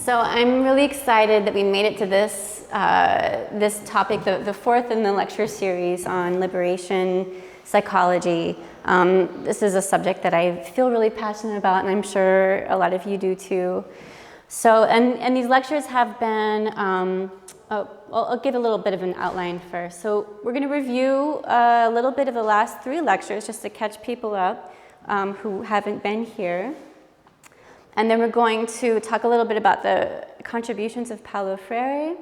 So I'm really excited that we made it to this, this topic, the fourth in the lecture series on liberation psychology. This is a subject that I feel really passionate about, and I'm sure a lot of you do too. So, and these lectures have been, I'll give a little bit of an outline first. So we're going to review a little bit of the last three lectures just to catch people up who haven't been here. And then we're going to talk a little bit about the contributions of Paulo Freire,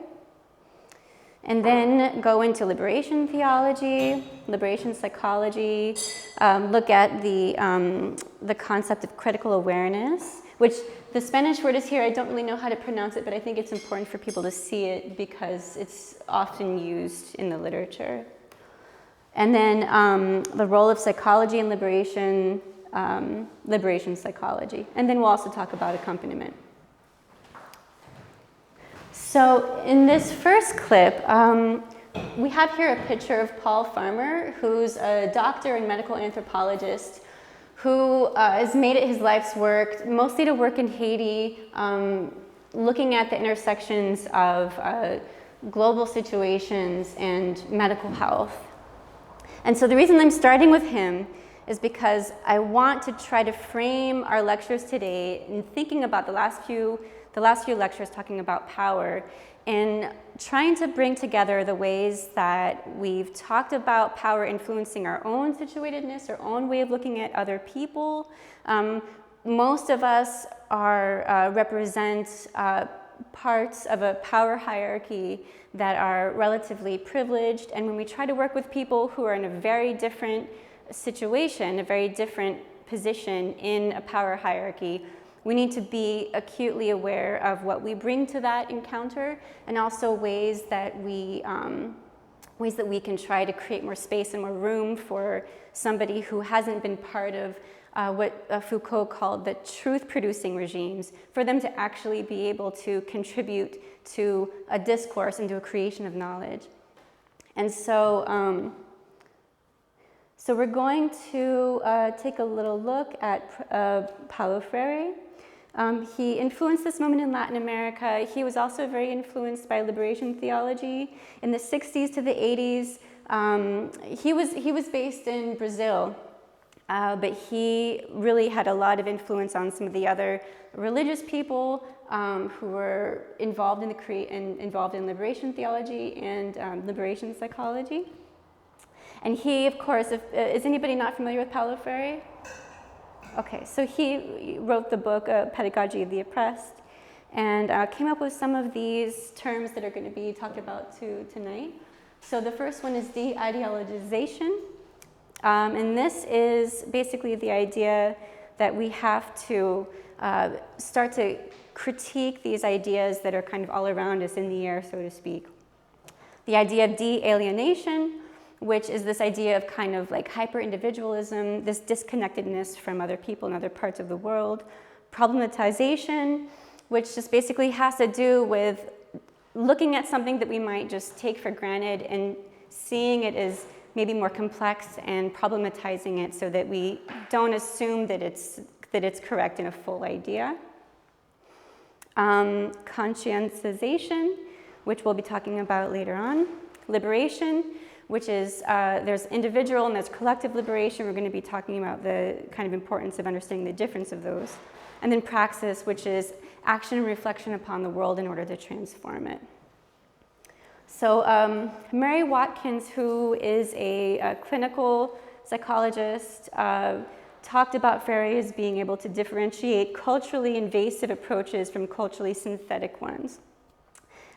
and then go into liberation theology, liberation psychology, look at the concept of critical awareness, which the Spanish word is here. I don't really know how to pronounce it, but I think it's important for people to see it because it's often used in the literature. And then the role of psychology in liberation, liberation psychology. And then we'll also talk about accompaniment. So in this first clip, we have here a picture of Paul Farmer, who's a doctor and medical anthropologist who has made it his life's work, mostly to work in Haiti, looking at the intersections of global situations and medical health. And so the reason I'm starting with him is because I want to try to frame our lectures today in thinking about the last few lectures talking about power, and trying to bring together the ways that we've talked about power influencing our own situatedness, our own way of looking at other people. Most of us represent parts of a power hierarchy that are relatively privileged, and when we try to work with people who are in a very different situation, a very different position in a power hierarchy, we need to be acutely aware of what we bring to that encounter, and also ways that we can try to create more space and more room for somebody who hasn't been part of what Foucault called the truth-producing regimes, for them to actually be able to contribute to a discourse and to a creation of knowledge. And so, so we're going to take a little look at Paulo Freire. He influenced this movement in Latin America. He was also very influenced by liberation theology. In the 60s to the 80s, he was based in Brazil, but he really had a lot of influence on some of the other religious people who were involved in liberation theology and liberation psychology. And he, of course, is anybody not familiar with Paulo Freire? Okay, so he wrote the book, Pedagogy of the Oppressed, and came up with some of these terms that are going to be talked about tonight. So the first one is de-ideologization, and this is basically the idea that we have to start to critique these ideas that are kind of all around us in the air, so to speak. The idea of de-alienation, which is this idea of kind of like hyper-individualism, this disconnectedness from other people in other parts of the world. Problematization, which just basically has to do with looking at something that we might just take for granted and seeing it as maybe more complex and problematizing it so that we don't assume that it's correct in a full idea. Conscientization, which we'll be talking about later on. Liberation, which is, there's individual and there's collective liberation. We're going to be talking about the kind of importance of understanding the difference of those. And then praxis, which is action and reflection upon the world in order to transform it. So Mary Watkins, who is a clinical psychologist, talked about Freire as being able to differentiate culturally invasive approaches from culturally synthetic ones.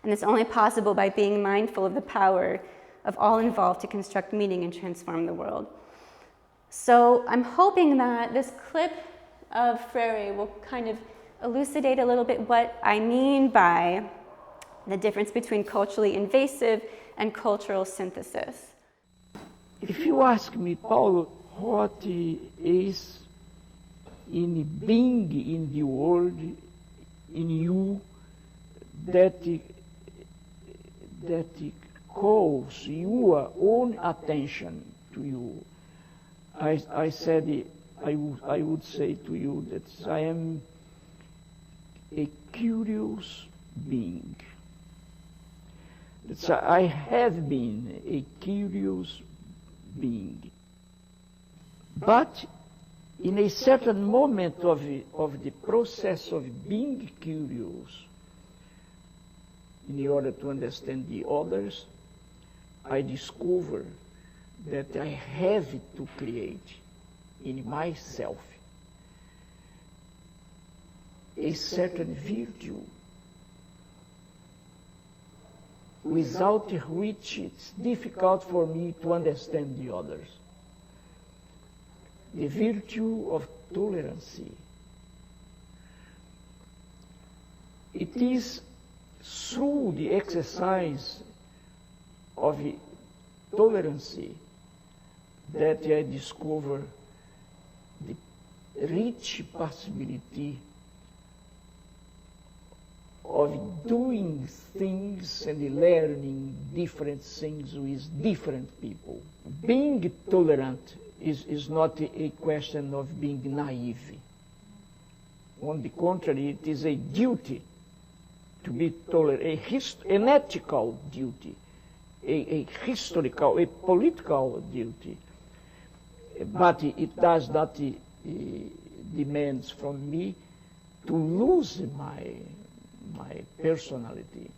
And it's only possible by being mindful of the power of all involved to construct meaning and transform the world. So I'm hoping that this clip of Freire will kind of elucidate a little bit what I mean by the difference between culturally invasive and cultural synthesis. If you ask me, Paulo, what is in being in the world, in you, that calls your own attention to you, I would say to you that I am a curious being. I have been a curious being. But in a certain moment of the process of being curious, in order to understand the others, I discover that I have to create in myself a certain virtue without which it's difficult for me to understand the others. The virtue of tolerance. It is through the exercise of tolerance that I discover the rich possibility of doing things and learning different things with different people. Being tolerant is not a question of being naive. On the contrary, it is a duty to be tolerant, an ethical duty, a historical, a political duty. But it does not demand from me to lose my personality.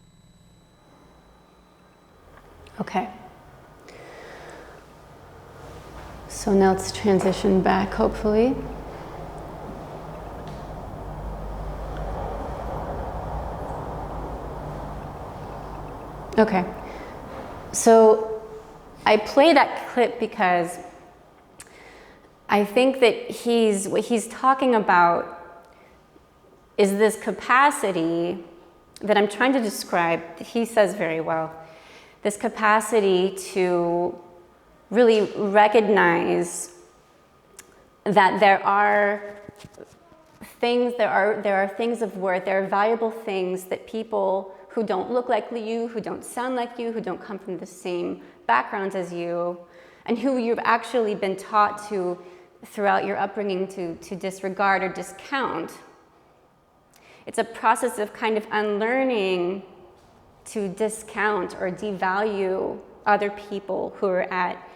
Okay. So now let's transition back, hopefully. Okay. So I play that clip because I think that what he's talking about is this capacity that I'm trying to describe, that he says very well, this capacity to really recognize that there are things of worth, there are valuable things that people who don't look like you, who don't sound like you, who don't come from the same backgrounds as you, and who you've actually been taught to, throughout your upbringing, to disregard or discount. It's a process of kind of unlearning to discount or devalue other people who are at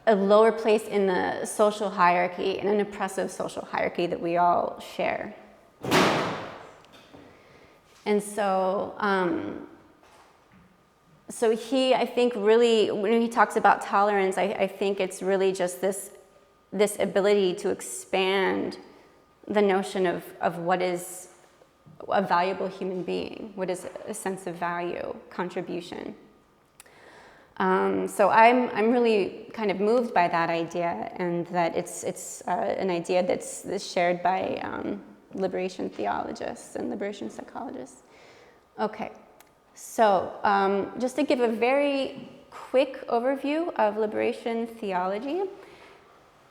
a lower place in the social hierarchy, in an oppressive social hierarchy that we all share. And so, he, I think, really, when he talks about tolerance, I think it's really just this ability to expand the notion of what is a valuable human being, what is a sense of value, contribution. So I'm really kind of moved by that idea, and that it's an idea that's shared by liberation theologists and liberation psychologists. Okay, so just to give a very quick overview of liberation theology.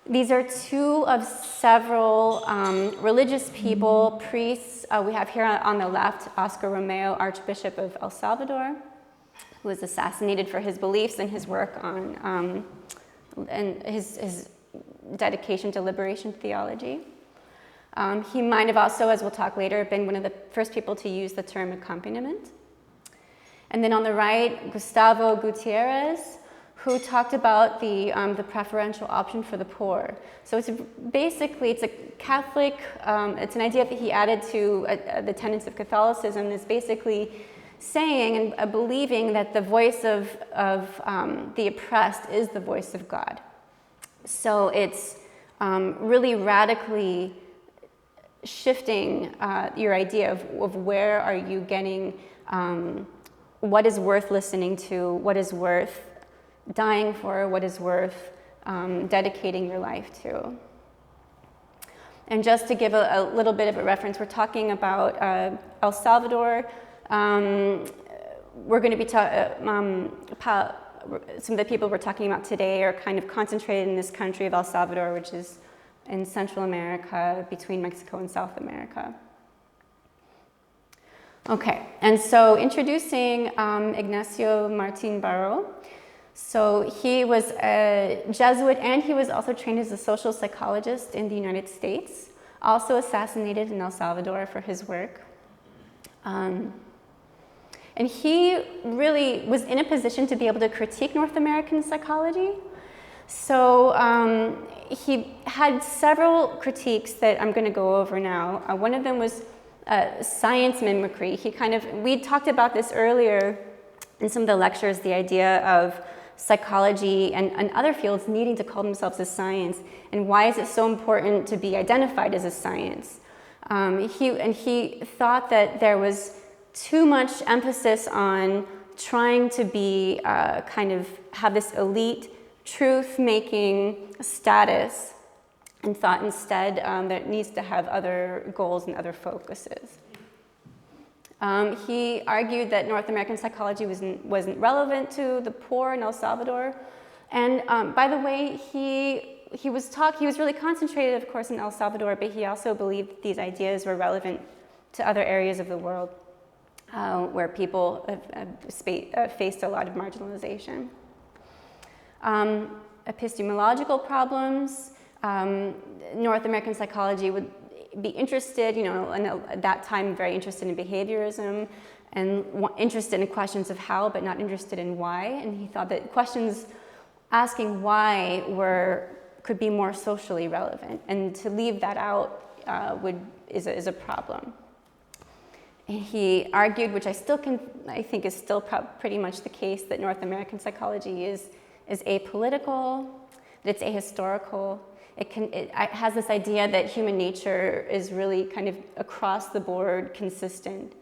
These are two of several religious people, priests. We have here on the left Oscar Romeo, Archbishop of El Salvador, who was assassinated for his beliefs and his work on and his dedication to liberation theology. He might have also, as we'll talk later, been one of the first people to use the term accompaniment. And then on the right, Gustavo Gutierrez, who talked about the preferential option for the poor. So it's a Catholic, it's an idea that he added to the tenets of Catholicism, is basically saying and believing that the voice of the oppressed is the voice of God. So it's really radically shifting your idea of where are you getting, what is worth listening to, what is worth dying for, what is worth dedicating your life to. And just to give a little bit of a reference, we're talking about El Salvador. We're going to be some of the people we're talking about today are kind of concentrated in this country of El Salvador, which is in Central America, between Mexico and South America. Okay, and so introducing Ignacio Martin Baró. So he was a Jesuit, and he was also trained as a social psychologist in the United States. also assassinated in El Salvador for his work. And he really was in a position to be able to critique North American psychology. So he had several critiques that I'm going to go over now. One of them was science mimicry. We talked about this earlier in some of the lectures, the idea of psychology and other fields needing to call themselves a science, and why is it so important to be identified as a science. He thought that there was too much emphasis on trying to be have this elite truth-making status, and thought instead that it needs to have other goals and other focuses. He argued that North American psychology wasn't relevant to the poor in El Salvador. And by the way, he was really concentrated, of course, in El Salvador, but he also believed these ideas were relevant to other areas of the world where people faced a lot of marginalization. Epistemological problems. North American psychology would be interested, and at that time very interested in behaviorism and interested in questions of how, but not interested in why. And he thought that questions asking why could be more socially relevant, and to leave that out is a problem. And he argued, which I think is still pretty much the case, that North American psychology is apolitical, that it's ahistorical. It has this idea that human nature is really kind of across the board consistent,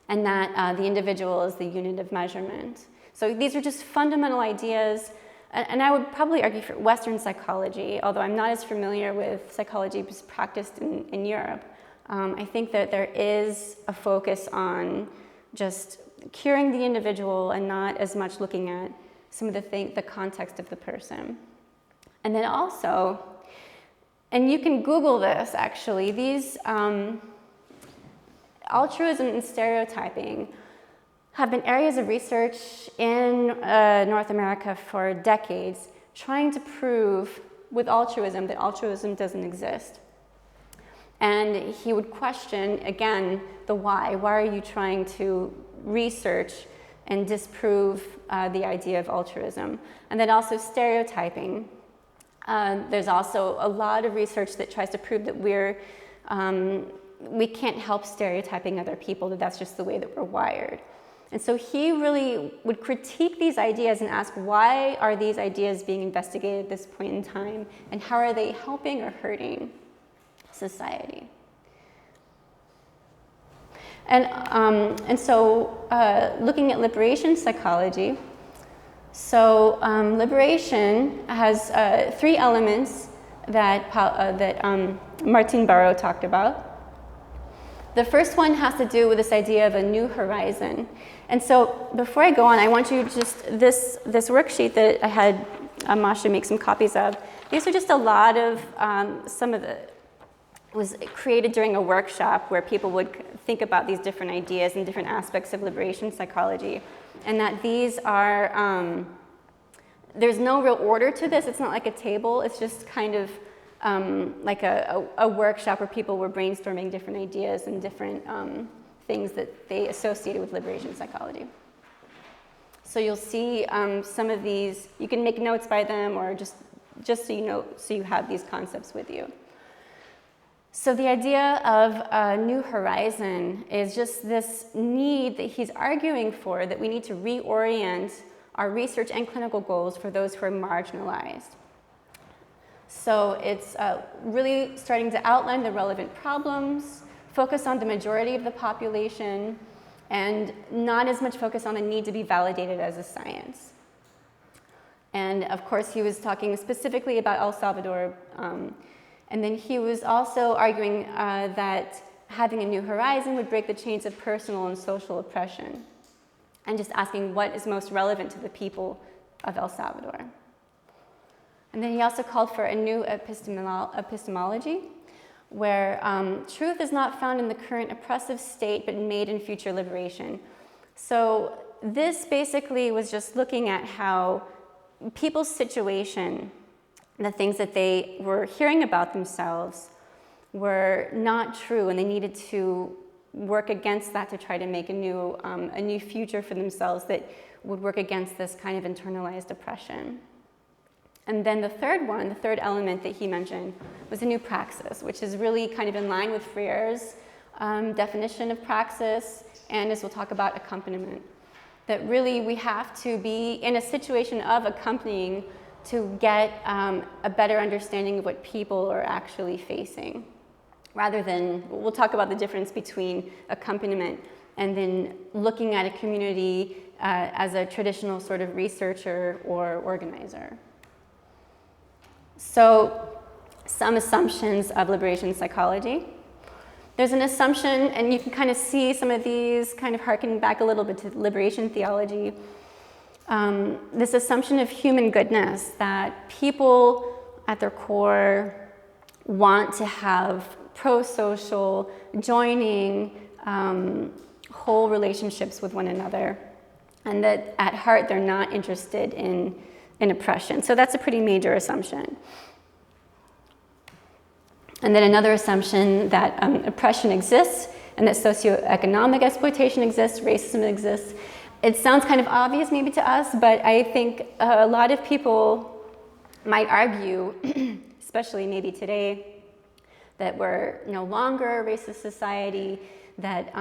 and that the individual is the unit of measurement. So these are just fundamental ideas, and I would probably argue for Western psychology, although I'm not as familiar with psychology practiced in Europe. I think that there is a focus on just curing the individual and not as much looking at some of the context of the person. And then also, and you can Google this actually, these altruism and stereotyping have been areas of research in North America for decades, trying to prove with altruism that altruism doesn't exist. And he would question, again, the why. Why are you trying to research and disprove the idea of altruism? And then also stereotyping. There's also a lot of research that tries to prove that we can't help stereotyping other people, that that's just the way that we're wired. And so he really would critique these ideas and ask, why are these ideas being investigated at this point in time, and how are they helping or hurting society? And so looking at liberation psychology, so liberation has three elements that Martin Barrow talked about. The first one has to do with this idea of a new horizon. And so before I go on, I want you to just, this worksheet that I had Masha make some copies of, these are just a lot of it was created during a workshop where people would think about these different ideas and different aspects of liberation psychology. And that these are, there's no real order to this. It's not like a table. It's just kind of like a workshop where people were brainstorming different ideas and different things that they associated with liberation psychology. So you'll see some of these. You can make notes by them, or just so you know, so you have these concepts with you. So the idea of a new horizon is just this need that he's arguing for, that we need to reorient our research and clinical goals for those who are marginalized. So it's really starting to outline the relevant problems, focus on the majority of the population, and not as much focus on the need to be validated as a science. And of course, he was talking specifically about El Salvador. And then he was also arguing that having a new horizon would break the chains of personal and social oppression, and just asking what is most relevant to the people of El Salvador. And then he also called for a new epistemology, where truth is not found in the current oppressive state, but made in future liberation. So this basically was just looking at how people's situation, the things that they were hearing about themselves, were not true, and they needed to work against that to try to make a new future for themselves that would work against this kind of internalized oppression. And then the third element that he mentioned was a new praxis, which is really kind of in line with Freire's definition of praxis, and as we'll talk about, accompaniment. That really we have to be in a situation of accompanying to get a better understanding of what people are actually facing, rather than, we'll talk about the difference between accompaniment and then looking at a community as a traditional sort of researcher or organizer. So, some assumptions of liberation psychology. There's an assumption, and you can kind of see some of these kind of harkening back a little bit to liberation theology. This assumption of human goodness, that people at their core want to have pro-social, joining, whole relationships with one another, and that at heart they're not interested in oppression. So that's a pretty major assumption. And then another assumption that oppression exists and that socioeconomic exploitation exists, racism exists. It sounds kind of obvious maybe to us, but I think a lot of people might argue, especially maybe today, that we're no longer a racist society, that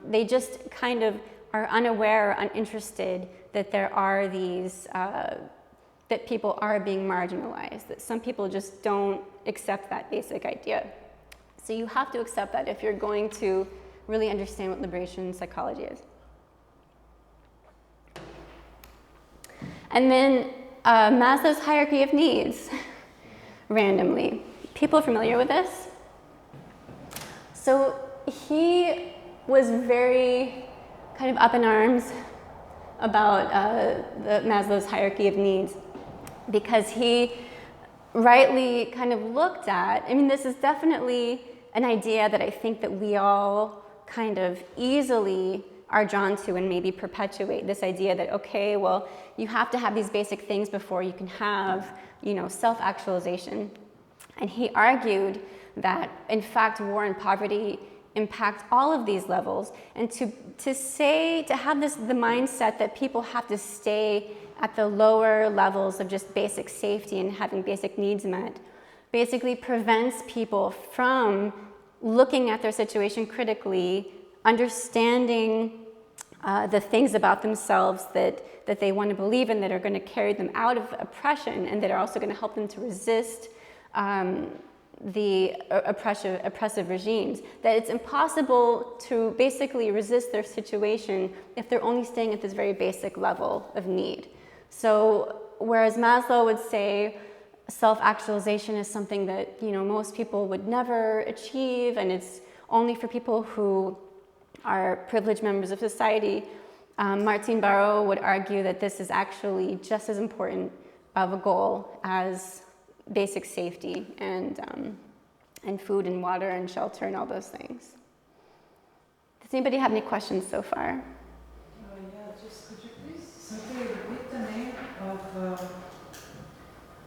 they just kind of are unaware or uninterested that there are these, that people are being marginalized, that some people just don't accept that basic idea. So you have to accept that if you're going to really understand what liberation psychology is. And then Maslow's hierarchy of needs, randomly. People Familiar with this? So he was very kind of up in arms about the Maslow's hierarchy of needs, because he rightly kind of looked at, I mean, this is definitely an idea that I think that we all kind of easily are drawn to and maybe perpetuate, this idea that, okay, well, you have to have these basic things before you can have, self-actualization. And he argued that, in fact, war and poverty impact all of these levels, and to have the mindset that people have to stay at the lower levels of just basic safety and having basic needs met basically prevents people from looking at their situation critically, understanding the things about themselves that they want to believe in, that are going to carry them out of oppression and that are also going to help them to resist the oppressive regimes, that it's impossible to basically resist their situation if they're only staying at this very basic level of need. So whereas Maslow would say self-actualization is something that most people would never achieve, and it's only for people who are privileged members of society, Martin Barrow would argue that this is actually just as important of a goal as basic safety and food and water and shelter and all those things. Does anybody have any questions so far? Just could you please simply repeat the name of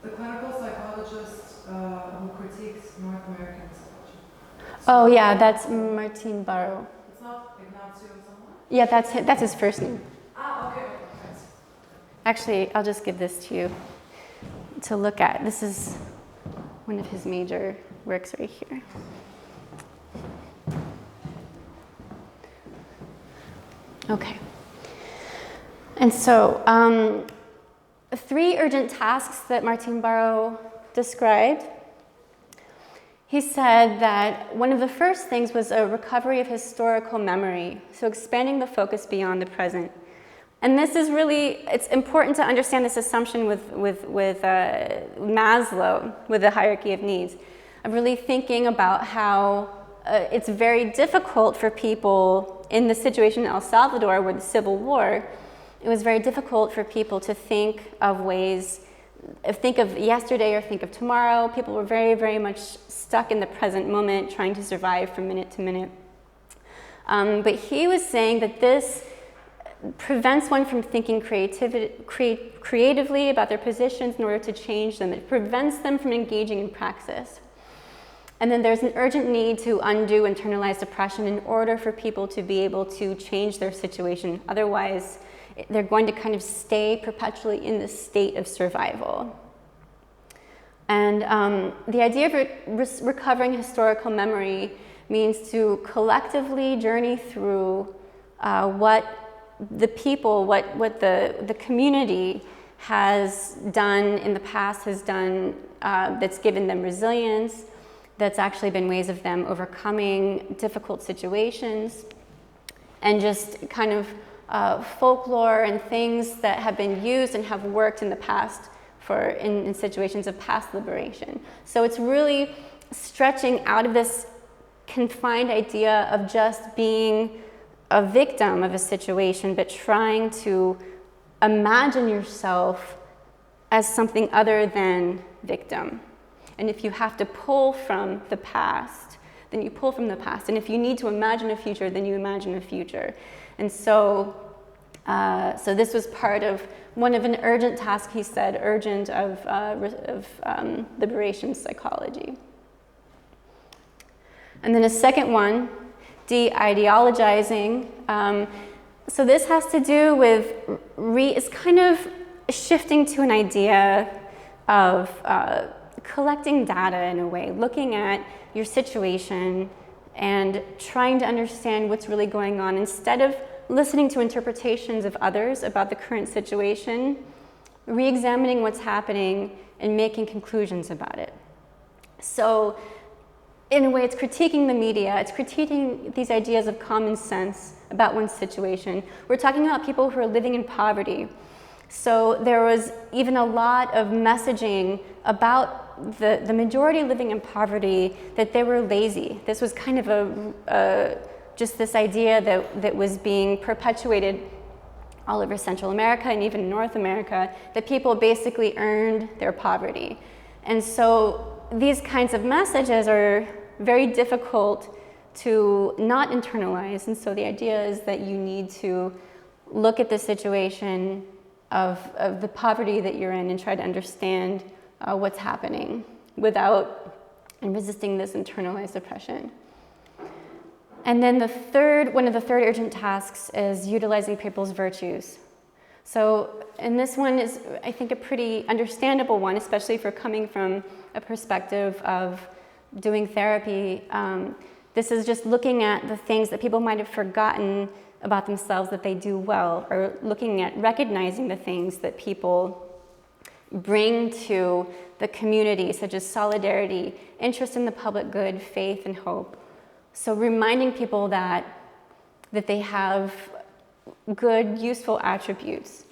the clinical psychologist who critiques North American psychology? Oh yeah, that's Martin Barrow. It's not Ignacio someone? Yeah, that's his first name. Okay. Thanks. Actually, I'll just give this to you to look at. This is one of his major works right here. Okay. And so, 3 urgent tasks that Martin Barrow described. He said that one of the first things was a recovery of historical memory, so expanding the focus beyond the present. And this is really, it's important to understand this assumption with Maslow, with the hierarchy of needs, of really thinking about how it's very difficult for people in the situation in El Salvador with the Civil War. It was very difficult for people to think of ways, think of yesterday or think of tomorrow. People were very, very much stuck in the present moment, trying to survive from minute to minute. But he was saying that this prevents one from thinking creatively about their positions in order to change them. It prevents them from engaging in praxis. And then there's an urgent need to undo internalized oppression in order for people to be able to change their situation. Otherwise, they're going to kind of stay perpetually in this state of survival. And the idea of recovering historical memory means to collectively journey through what the people, what the community has done in the past, has done that's given them resilience, that's actually been ways of them overcoming difficult situations, and just kind of folklore and things that have been used and have worked in the past in situations of past liberation. So it's really stretching out of this confined idea of just being a victim of a situation, but trying to imagine yourself as something other than victim. And if you have to pull from the past, then you pull from the past. And if you need to imagine a future, then you imagine a future. And so this was part of one of an urgent task, he said, urgent of liberation psychology. And then a second one, de-ideologizing. So this has to do with, it's kind of shifting to an idea of collecting data in a way, looking at your situation and trying to understand what's really going on. Instead of listening to interpretations of others about the current situation, re-examining what's happening and making conclusions about it. So in a way, it's critiquing the media, it's critiquing these ideas of common sense about one's situation. We're talking about people who are living in poverty. So there was even a lot of messaging about the majority living in poverty, that they were lazy. This was kind of just this idea that was being perpetuated all over Central America and even North America, that people basically earned their poverty. And so these kinds of messages are very difficult to not internalize. And so the idea is that you need to look at the situation of the poverty that you're in and try to understand what's happening without and resisting this internalized oppression. And then one of the third urgent tasks is utilizing people's virtues. So, and this one is, I think, a pretty understandable one, especially if you're coming from a perspective of doing therapy. This is just looking at the things that people might have forgotten about themselves that they do well, or looking at recognizing the things that people bring to the community, such as solidarity, interest in the public good, faith, and hope. So reminding people that they have good, useful attributes.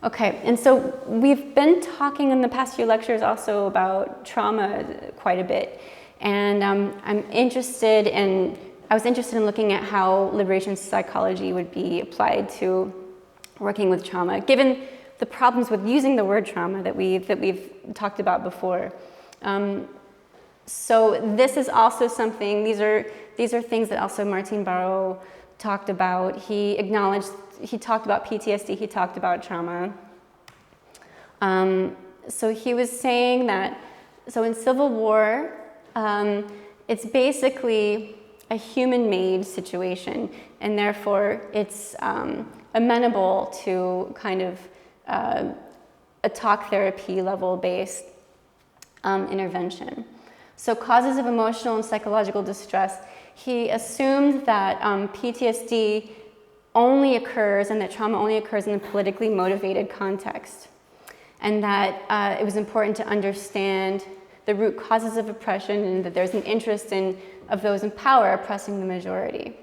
Okay, and so we've been talking in the past few lectures also about trauma quite a bit. And I was interested in looking at how liberation psychology would be applied to working with trauma, given the problems with using the word trauma that we've talked about before. So this is also something, these are things that also Martin Barrow talked about. He talked about PTSD, he talked about trauma. So he was saying that, so in civil war, it's basically a human-made situation, and therefore it's amenable to kind of a talk therapy level-based intervention. So causes of emotional and psychological distress, he assumed that PTSD only occurs and that trauma only occurs in a politically motivated context, and that it was important to understand the root causes of oppression and that there's an interest of those in power oppressing the majority.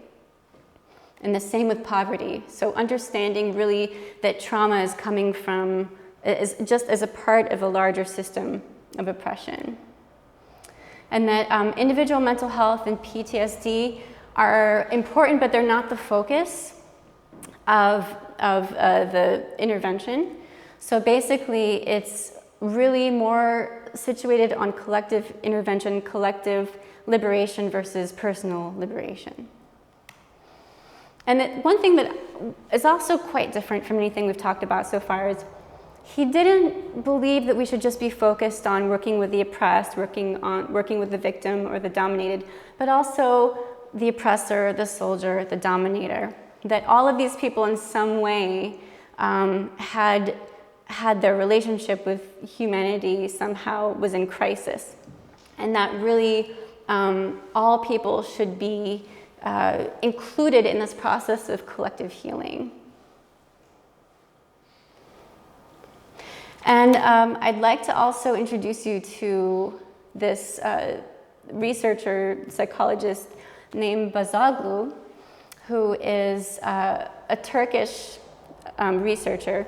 And the same with poverty. So understanding really that trauma is coming from, is just as a part of a larger system of oppression. And that individual mental health and PTSD are important, but they're not the focus of the intervention. So basically, it's really more situated on collective intervention, collective liberation versus personal liberation. And one thing that is also quite different from anything we've talked about so far is he didn't believe that we should just be focused on working with the oppressed, working with the victim or the dominated, but also the oppressor, the soldier, the dominator. That all of these people in some way had their relationship with humanity somehow was in crisis. And that really all people should be included in this process of collective healing. And I'd like to also introduce you to this researcher, psychologist named Bazaglu, who is a Turkish researcher.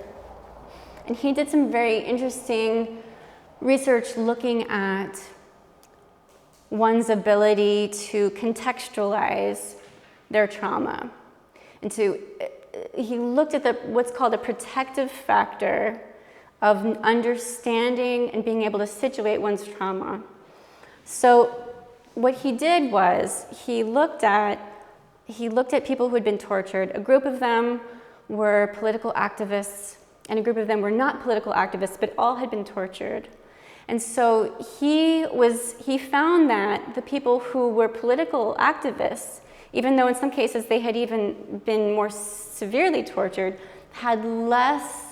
And he did some very interesting research looking at one's ability to contextualize their trauma. And he looked at what's called a protective factor of understanding and being able to situate one's trauma. So what he did was he looked at people who had been tortured. A group of them were political activists, and a group of them were not political activists, but all had been tortured. And so he found that the people who were political activists, even though in some cases they had even been more severely tortured, had less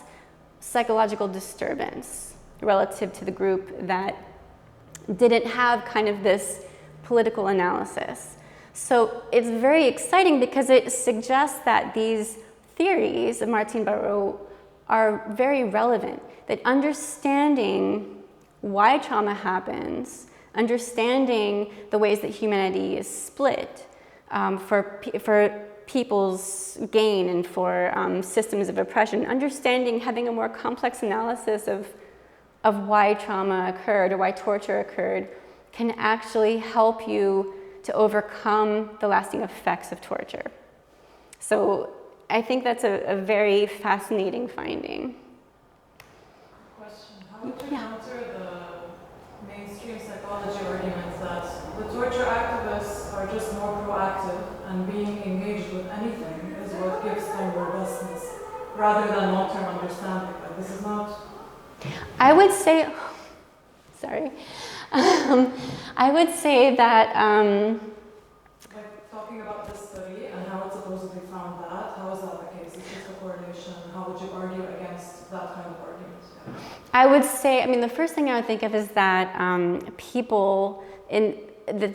psychological disturbance relative to the group that didn't have kind of this political analysis. So it's very exciting because it suggests that these theories of Martin Barreau are very relevant, that understanding why trauma happens, understanding the ways that humanity is split for people's gain and for systems of oppression, having a more complex analysis of why trauma occurred or why torture occurred can actually help you to overcome the lasting effects of torture. So I think that's a very fascinating finding. Question: how would you counter the mainstream psychology arguments that the torture activists are just more proactive and being engaged with anything is what gives them robustness rather than long-term understanding? Like, this is not... I would say, sorry. I would say that... like, talking about this study and how it supposedly found that, how is that the case? It's just a correlation. How would you argue against that kind of argument? Yeah. I would say, the first thing I would think of is that people in the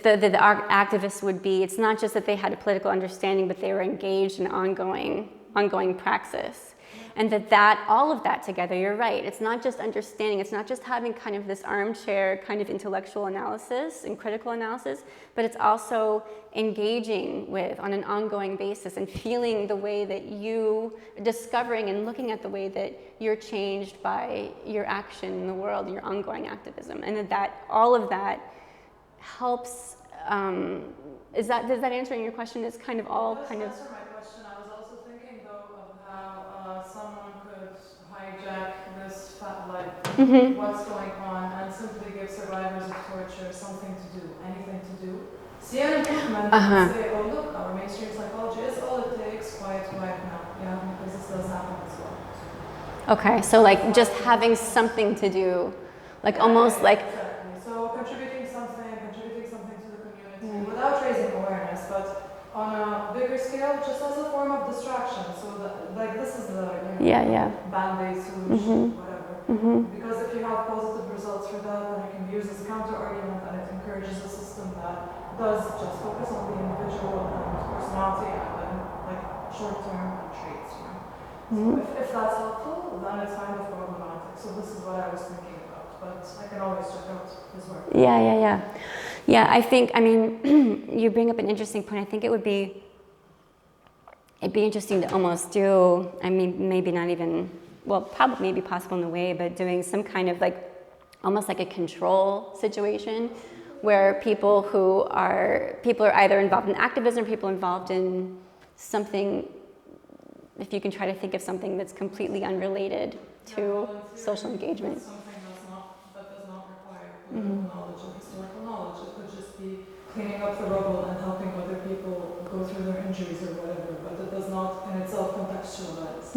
activists would be, it's not just that they had a political understanding, but they were engaged in ongoing praxis. And that all of that together, you're right, it's not just understanding, it's not just having kind of this armchair kind of intellectual analysis and critical analysis, but it's also engaging with on an ongoing basis and feeling the way that discovering and looking at the way that you're changed by your action in the world, your ongoing activism. And that all of that helps, does that answer your question? Is kind of all kind of... Answer my question. I was also thinking though of how someone could hijack this what's going on and simply give survivors of torture something to do, anything to do. See an improvement and say, oh look, our mainstream psychology is all it takes, quiet now. Yeah, because this does happen as well. Okay, so like just having something to do, like almost like... Exactly. So contributing something to the community without raising awareness, but on a bigger scale, just as a form of distraction. So that, like, this is the band-aid solution, whatever. Because if you have positive results for that, then it can be used as a counter-argument, and it encourages a system that does just focus on the individual and personality and then like short-term traits. So if that's helpful, then it's kind of problematic. So this is what I was thinking about, but I can always check out his work. Yeah, I think, you bring up an interesting point. I think it'd be interesting to almost do, maybe not even, well, probably maybe possible in a way, but doing some kind of almost like a control situation where people are either involved in activism or people involved in something, if you can try to think of something that's completely unrelated to social engagement. Something that does not require political knowledge or historical knowledge. It could just be cleaning up the rubble and helping other people go through their injuries or whatever, but it does not in itself contextualize.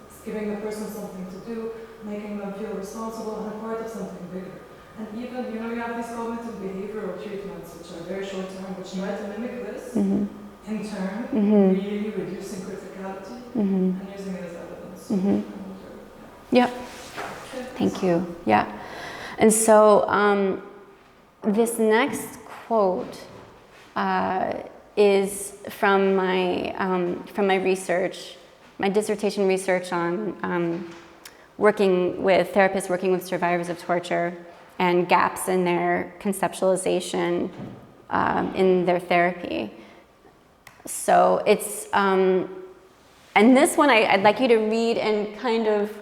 It's giving the person something to do, making them feel responsible and a part of something bigger. And even, you have these cognitive behavioral treatments which are very short term, which try to mimic this, in turn, really reducing criticality and using it as evidence. Yeah. Thank you. Yeah. And so this next quote is from my research, my dissertation research on working with therapists working with survivors of torture and gaps in their conceptualization in their therapy. So it's, and this one I'd like you to read and kind of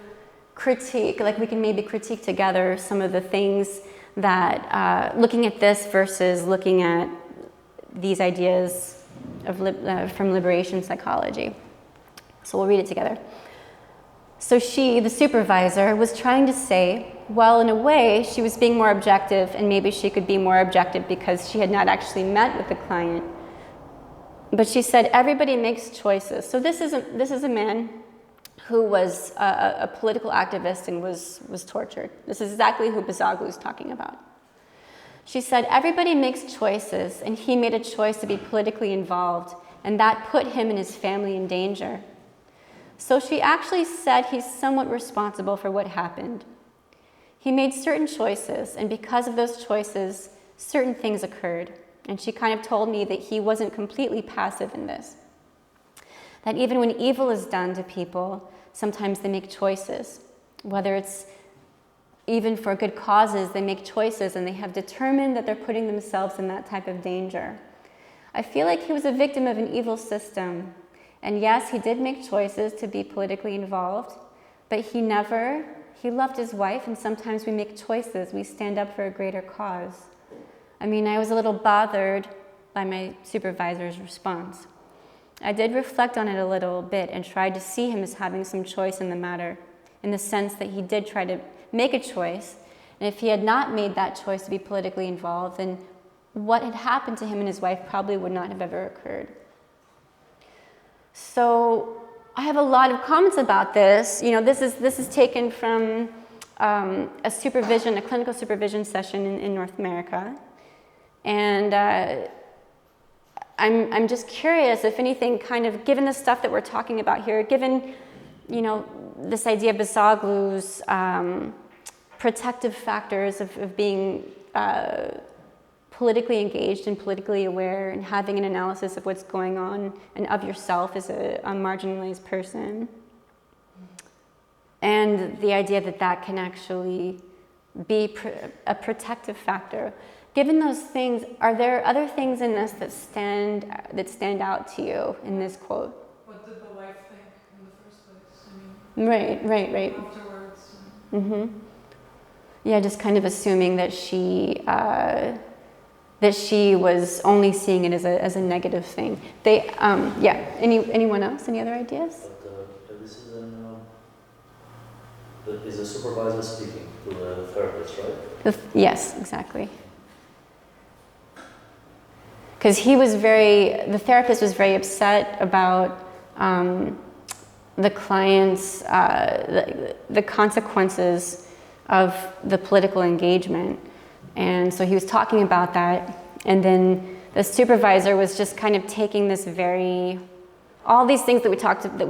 critique, like we can maybe critique together some of the things that, looking at this versus looking at these ideas of from liberation psychology. So we'll read it together. So she, the supervisor, was trying to say, well, in a way, she was being more objective, and maybe she could be more objective because she had not actually met with the client. But she said, everybody makes choices. So this is a man who was a political activist and was tortured. This is exactly who Bazoglu is talking about. She said, everybody makes choices, and he made a choice to be politically involved, and that put him and his family in danger. So she actually said he's somewhat responsible for what happened. He made certain choices, and because of those choices, certain things occurred. And she kind of told me that he wasn't completely passive in this. That even when evil is done to people, sometimes they make choices. Whether it's even for good causes, they make choices and they have determined that they're putting themselves in that type of danger. I feel like he was a victim of an evil system. And yes, he did make choices to be politically involved, but he loved his wife, and sometimes we make choices, we stand up for a greater cause. I mean, I was a little bothered by my supervisor's response. I did reflect on it a little bit and tried to see him as having some choice in the matter, in the sense that he did try to make a choice, and if he had not made that choice to be politically involved, then what had happened to him and his wife probably would not have ever occurred. So I have a lot of comments about this. This is taken from a clinical supervision session in North America. And I'm just curious if anything, kind of given the stuff that we're talking about here, given, this idea of Bazoglu's protective factors of being politically engaged and politically aware and having an analysis of what's going on and of yourself as a marginalized person. And the idea that can actually be a protective factor. Given those things, are there other things in this that stand out to you in this quote? What did the wife think in the first place? Right. Afterwards. Yeah, just kind of assuming that she was only seeing it as a negative thing. Anyone else? Any other ideas? But this is a supervisor speaking to the therapist, right? Yes, exactly. Because the therapist was very upset about the client's, the consequences of the political engagement. And so he was talking about that. And then the supervisor was just kind of taking this all these things that we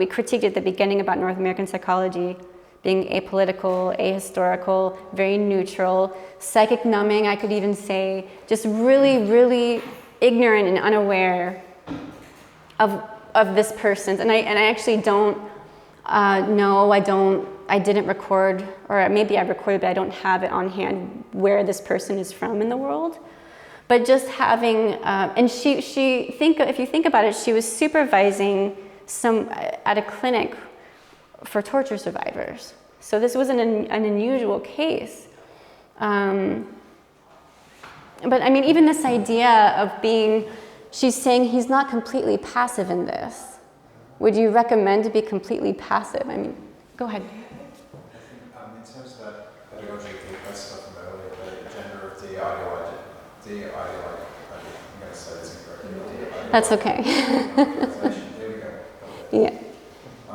critiqued at the beginning about North American psychology, being apolitical, ahistorical, very neutral, psychic numbing, I could even say, just really, really ignorant and unaware of this person's, and I actually don't know, I didn't record, or maybe I recorded, but I don't have it on hand where this person is from in the world. But just having, and if you think about it, she was supervising at a clinic for torture survivors. So this was an unusual case. But I mean, even this idea of she's saying he's not completely passive in this. Would you recommend to be completely passive? I mean, go ahead. I think in terms of that pedagogical stuff from earlier, the gender of I'm going to say this incorrectly. That's okay. There we go. Yeah. I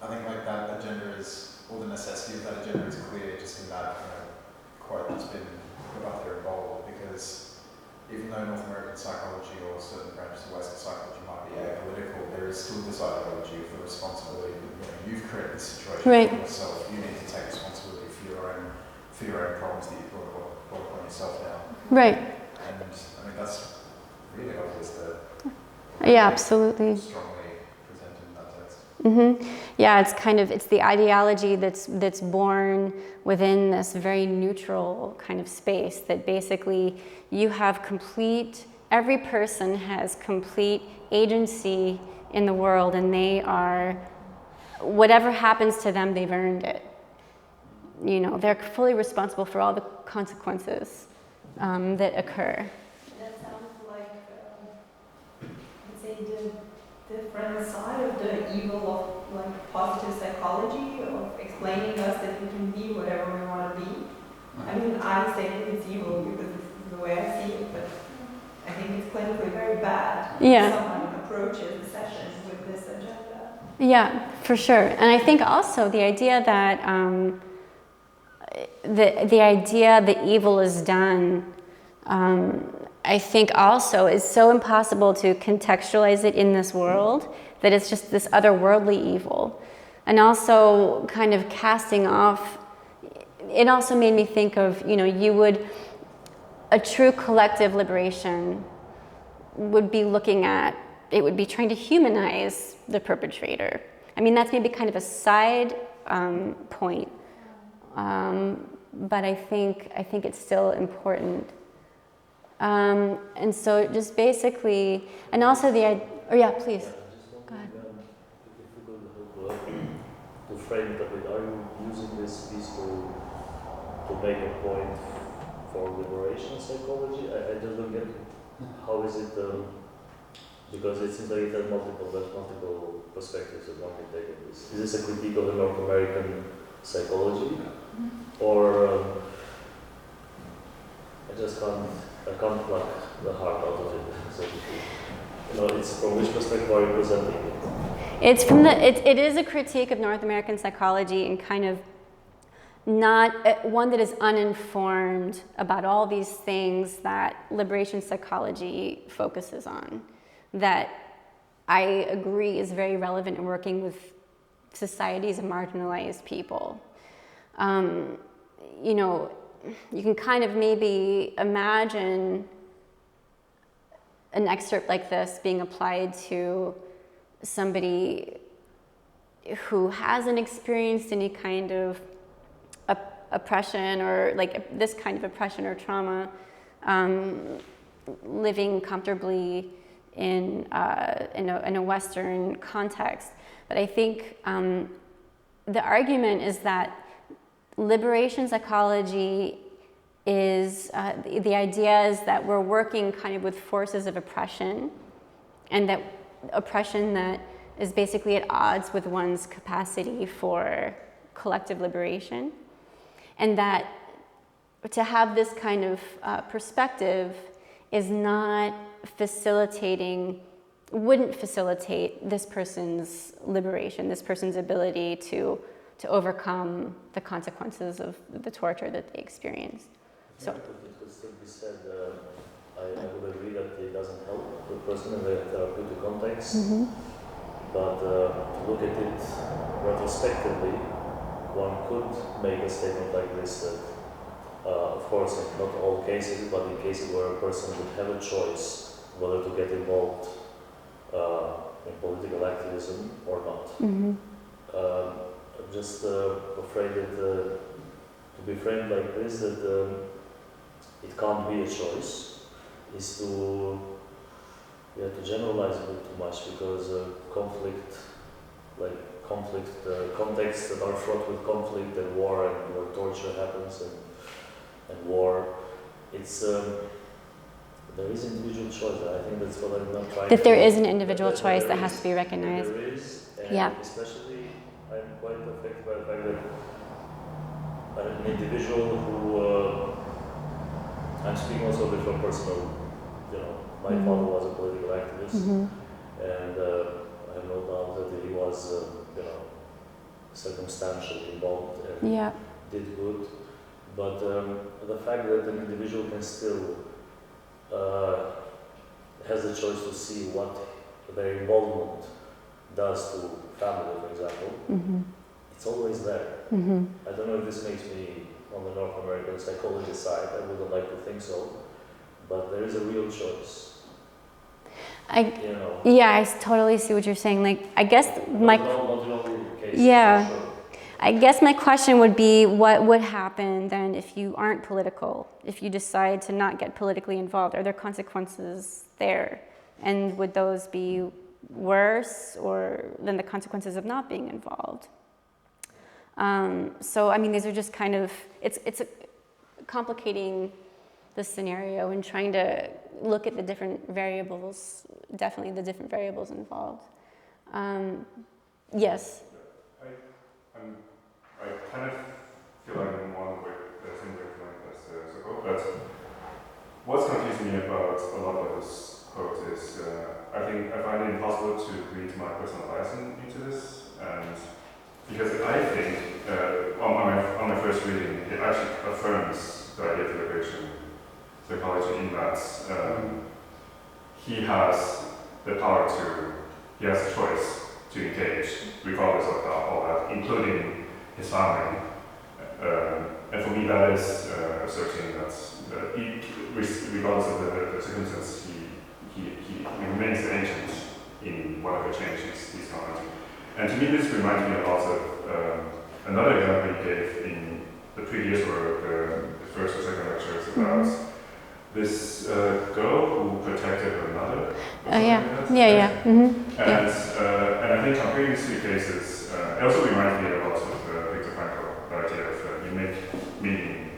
think like that agenda is, or the necessity of that agenda that's been put up there in bold, because even though North American psychology or certain branches of Western psychology might be apolitical, there is still this ideology of the responsibility. You've created this situation Right. for yourself. You need to take responsibility for your own problems that you brought upon yourself now. Right. And I mean, that's really obvious that. Yeah, absolutely. Strongly presented in that text. Yeah, it's the ideology that's born within this very neutral kind of space, that basically you have every person has complete agency in the world, and they are, whatever happens to them, they've earned it. They're fully responsible for all the consequences that occur. That sounds like, let's say, the different side of the evil of like positive psychology, of explaining us that we can be whatever we want to be. I mean, I say that it's evil because this is the way I see it, but I think it's clinically very bad if someone approaches the session with this agenda. Yeah, for sure. And I think also the idea that the idea that evil is done, I think also is so impossible to contextualize it in this world, that it's just this otherworldly evil. And also kind of casting off, it also made me think of, a true collective liberation would be trying to humanize the perpetrator. I mean, that's maybe kind of a side point, but I think it's still important. And so just basically, and also please. Go ahead. If you could help to frame it a bit, are you using this piece to make a point for liberation psychology? I just don't get how is it, because it seems like it has multiple perspectives of one can take of this. Is this a critique of the North American psychology? Or I can't pluck the heart out of it, so to speak. It's from which perspective are you presenting it? It's it is a critique of North American psychology, and kind of not one that is uninformed about all these things that liberation psychology focuses on, that I agree is very relevant in working with societies of marginalized people. You can kind of maybe imagine an excerpt like this being applied to somebody who hasn't experienced any kind of oppression, or like this kind of oppression or trauma, living comfortably in a Western context. But I think the argument is that liberation psychology is, the idea is that we're working kind of with forces of oppression, and that oppression that is basically at odds with one's capacity for collective liberation. And that to have this kind of perspective is not wouldn't facilitate this person's liberation, this person's ability to overcome the consequences of the torture that they experience. So it could still be said, I would agree that it doesn't help the person in the therapeutic context, but to look at it retrospectively, one could make a statement like this that, of course, in not all cases, but in cases where a person would have a choice whether to get involved in political activism or not. I'm just afraid that to be framed like this, that it can't be a choice, is to generalize a bit too much, because contexts that are fraught with conflict and war, and where torture happens and war, it's there is individual choice. I think that's what I'm not trying. That there is an individual choice that has to be recognized. There is, and yeah. Especially, I'm quite affected by the fact that an individual who I'm speaking also a bit from personal. My father was a political activist, and I have no doubt that he was, circumstantially involved and did good. But the fact that an individual can still has the choice to see what their involvement does to family, for example, it's always there. I don't know if this makes me on the North American psychology side. I wouldn't like to think so, but there is a real choice. Yeah, I totally see what you're saying. Like, I guess I guess my question would be, what would happen then if you aren't political? If you decide to not get politically involved, are there consequences there? And would those be worse than the consequences of not being involved? So, I mean, these are just kind of, it's complicating the scenario and trying to look at the different variables, definitely the different variables involved. Yes? I kind of feel like I'm one with the same wavelength as Zuko, but what's confusing me about a lot of this quote is I find it impossible to read my personal bias into this, and because I think on my first reading it actually affirms the idea of liberation psychology in that he has the power he has a choice to engage regardless of all that, including his family. And for me that is asserting that regardless of the circumstances, he remains the agent in whatever changes he's commenting. And to me this reminds me a lot of another example he gave in the previous or the first or second lectures about this girl who protected her mother. And I think comparing these two cases, it also reminds me a lot of Viktor Frankl, the idea of you make meaning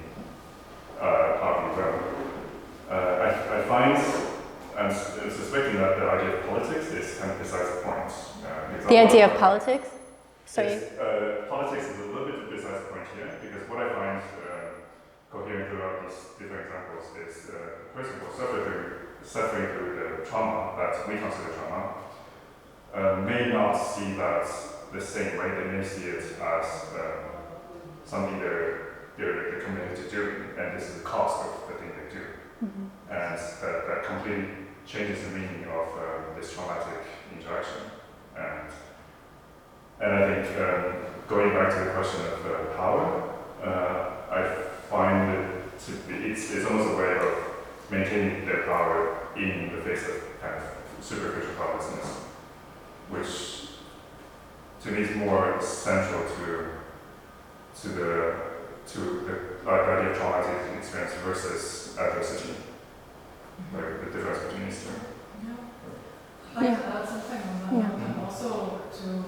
out of them. I find, I'm suspecting that the idea of politics is kind of besides the point. The idea of politics? Sorry? Politics is a little bit besides the point here, because what I find coherent throughout these different examples is the person who suffering through the trauma that we consider trauma may not see that the same way. They may see it as something they're committed to doing, and this is the cost of the thing they do. And that completely changes the meaning of this traumatic interaction. And I think going back to the question of power, I find it to be, it's almost a way of maintaining their power in the face of kind of superficial powerlessness, which to me is more central to the idea of traumatic experience versus adversity, like the difference between these two. I'd like to add something on that, and also to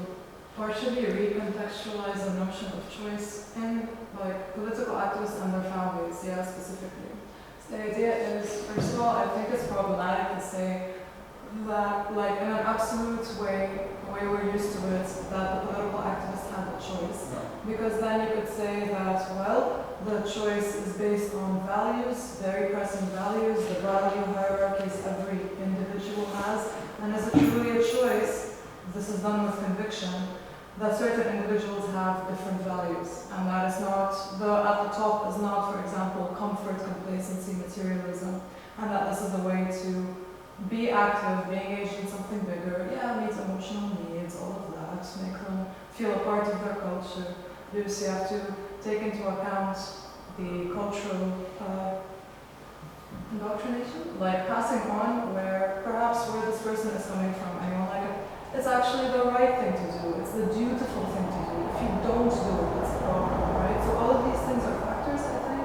partially recontextualize the notion of choice in like political activists and their families, specifically. So the idea is, first of all, I think it's problematic to say that, like, in an absolute way we're used to it, that the political activists have a choice. Because then you could say that, well, the choice is based on values, very pressing values, the value hierarchies every individual has, and is it truly a choice, this is done with conviction, that certain individuals have different values, and that is not, at the top is not, for example, comfort, complacency, materialism, and that this is the way to be active, be engaged in something bigger, meet emotional needs, all of that, make them feel a part of their culture. You have to take into account the cultural indoctrination, like passing on where this person is coming from, it's actually the right thing to do, it's the dutiful thing to do. If you don't do it, it's a problem, right? So all of these things are factors, I think.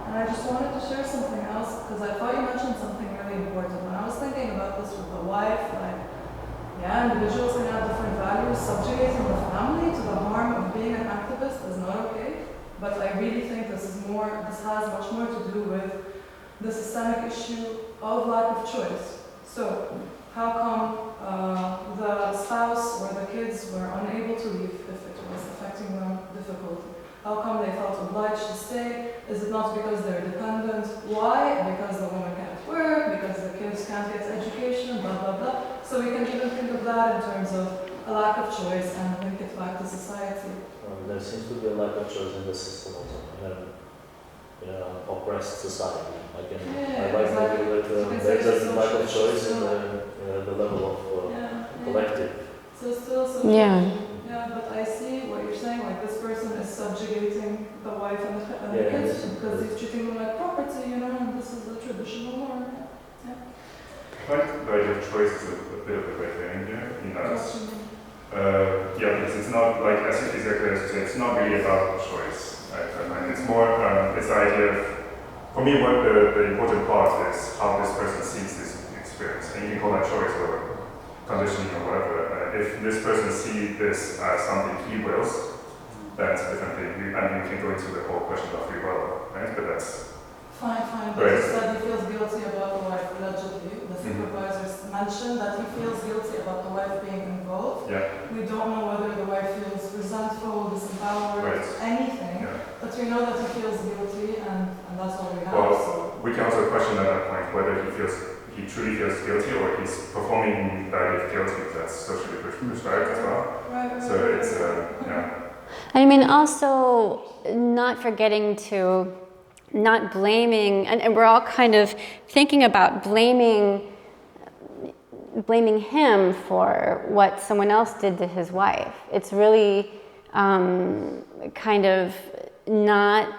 And I just wanted to share something else, because I thought you mentioned something really important. When I was thinking about this with the wife, individuals can have different values. Subjugating the family to the harm of being an activist is not okay. But I really think this has much more to do with the systemic issue of lack of choice. So, how come the spouse or the kids were unable to leave if it was affecting them difficultly? How come they felt obliged to stay? Is it not because they're dependent? Why? Because the woman can't work, because the kids can't get education, blah, blah, blah. So we can even think of that in terms of a lack of choice and link it back to society. There seems to be a lack of choice in the system also. oppressed society. I Yeah, like exactly. maybe that there's a lack of choice in the level of collective. So still social. Yeah. Yeah, but I see what you're saying. Like this person is subjugating the wife and the Yeah, kids yes, because yes. he's treating them like property, and this is the traditional norm. I find the idea of choice is a bit of a red herring here, in that, because it's not like, as exactly as you say, it's not really about choice. I find it's more, it's the idea of, for me, what the important part is how this person sees this experience. And you can call that choice or conditioning or whatever. If this person sees this as something he wills, that's a different thing. And you can go into the whole question of free will, right? But that's Fine. But he said he feels guilty about the wife, allegedly. The supervisors mentioned that he feels guilty about the wife being involved. Yeah. We don't know whether the wife feels resentful, disempowered, anything. Yeah. But we know that he feels guilty, and that's all we have. Well, we can also question at that point whether he truly feels guilty or he's performing the idea of guilt because that's socially prescribed as well. Right. So it's, I mean, also not forgetting to not blaming, and we're all kind of thinking about blaming him for what someone else did to his wife. It's really kind of not,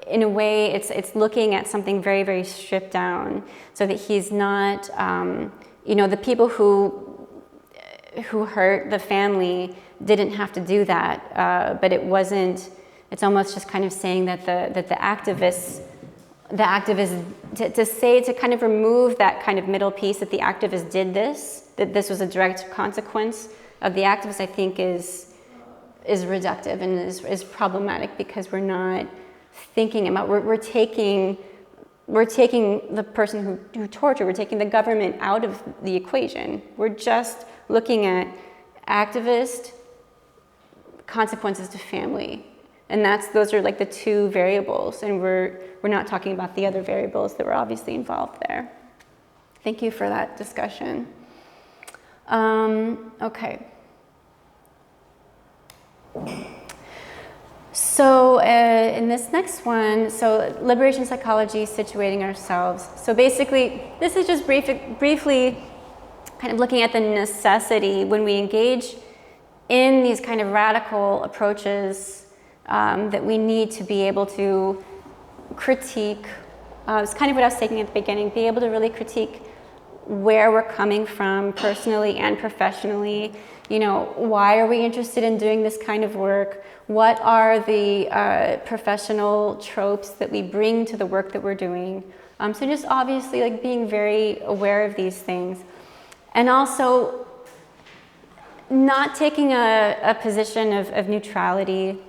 in a way, it's looking at something very, very stripped down, so that he's not, the people who hurt the family didn't have to do that, but it's almost just kind of saying that the activists, to kind of remove that kind of middle piece, that the activists did this, that this was a direct consequence of the activists, I think is reductive and is problematic, because we're not thinking about, we're taking the person who tortured, we're taking the government out of the equation. We're just looking at activist consequences to family. And those are like the two variables, and we're not talking about the other variables that were obviously involved there. Thank you for that discussion. Okay. So in this next one, so liberation psychology, situating ourselves. So basically, this is just briefly kind of looking at the necessity when we engage in these kind of radical approaches, that we need to be able to critique. It's kind of what I was saying at the beginning, be able to really critique where we're coming from personally and professionally. Why are we interested in doing this kind of work? What are the professional tropes that we bring to the work that we're doing? So just obviously like being very aware of these things. And also not taking a position of neutrality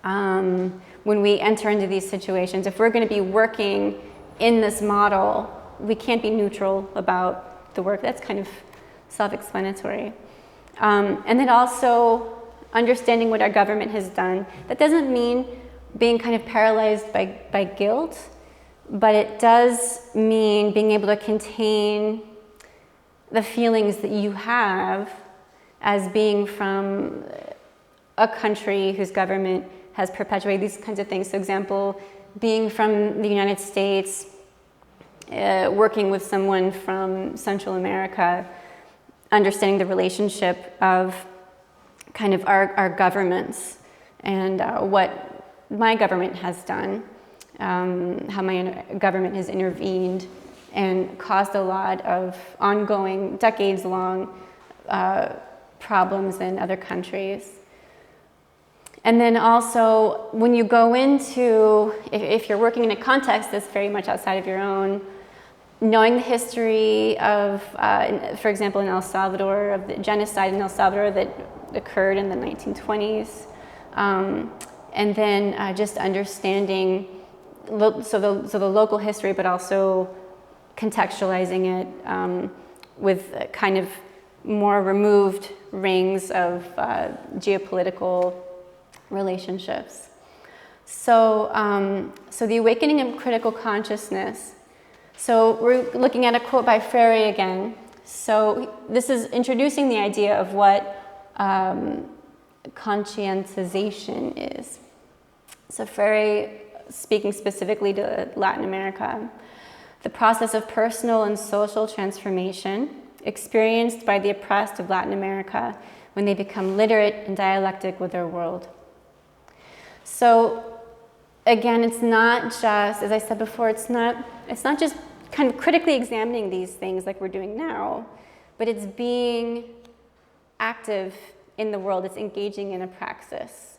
when we enter into these situations. If we're going to be working in this model, we can't be neutral about the work. That's kind of self-explanatory. And then also understanding what our government has done. That doesn't mean being kind of paralyzed by guilt, but it does mean being able to contain the feelings that you have as being from a country whose government has perpetuated these kinds of things. For example, being from the United States, working with someone from Central America, understanding the relationship of kind of our governments and what my government has done, how my government has intervened and caused a lot of ongoing, decades-long problems in other countries. And then also, when you go into, if you're working in a context that's very much outside of your own, knowing the history of, for example, in El Salvador, of the genocide in El Salvador that occurred in the 1920s, and then just understanding, so the local history, but also contextualizing it with kind of more removed rings of geopolitical relationships. So, so the awakening of critical consciousness. So we're looking at a quote by Freire again. So this is introducing the idea of what conscientization is. So Freire speaking specifically to Latin America. The process of personal and social transformation experienced by the oppressed of Latin America when they become literate and dialectic with their world. So again, it's not just, as I said before, it's not just kind of critically examining these things like we're doing now, but it's being active in the world, it's engaging in a praxis.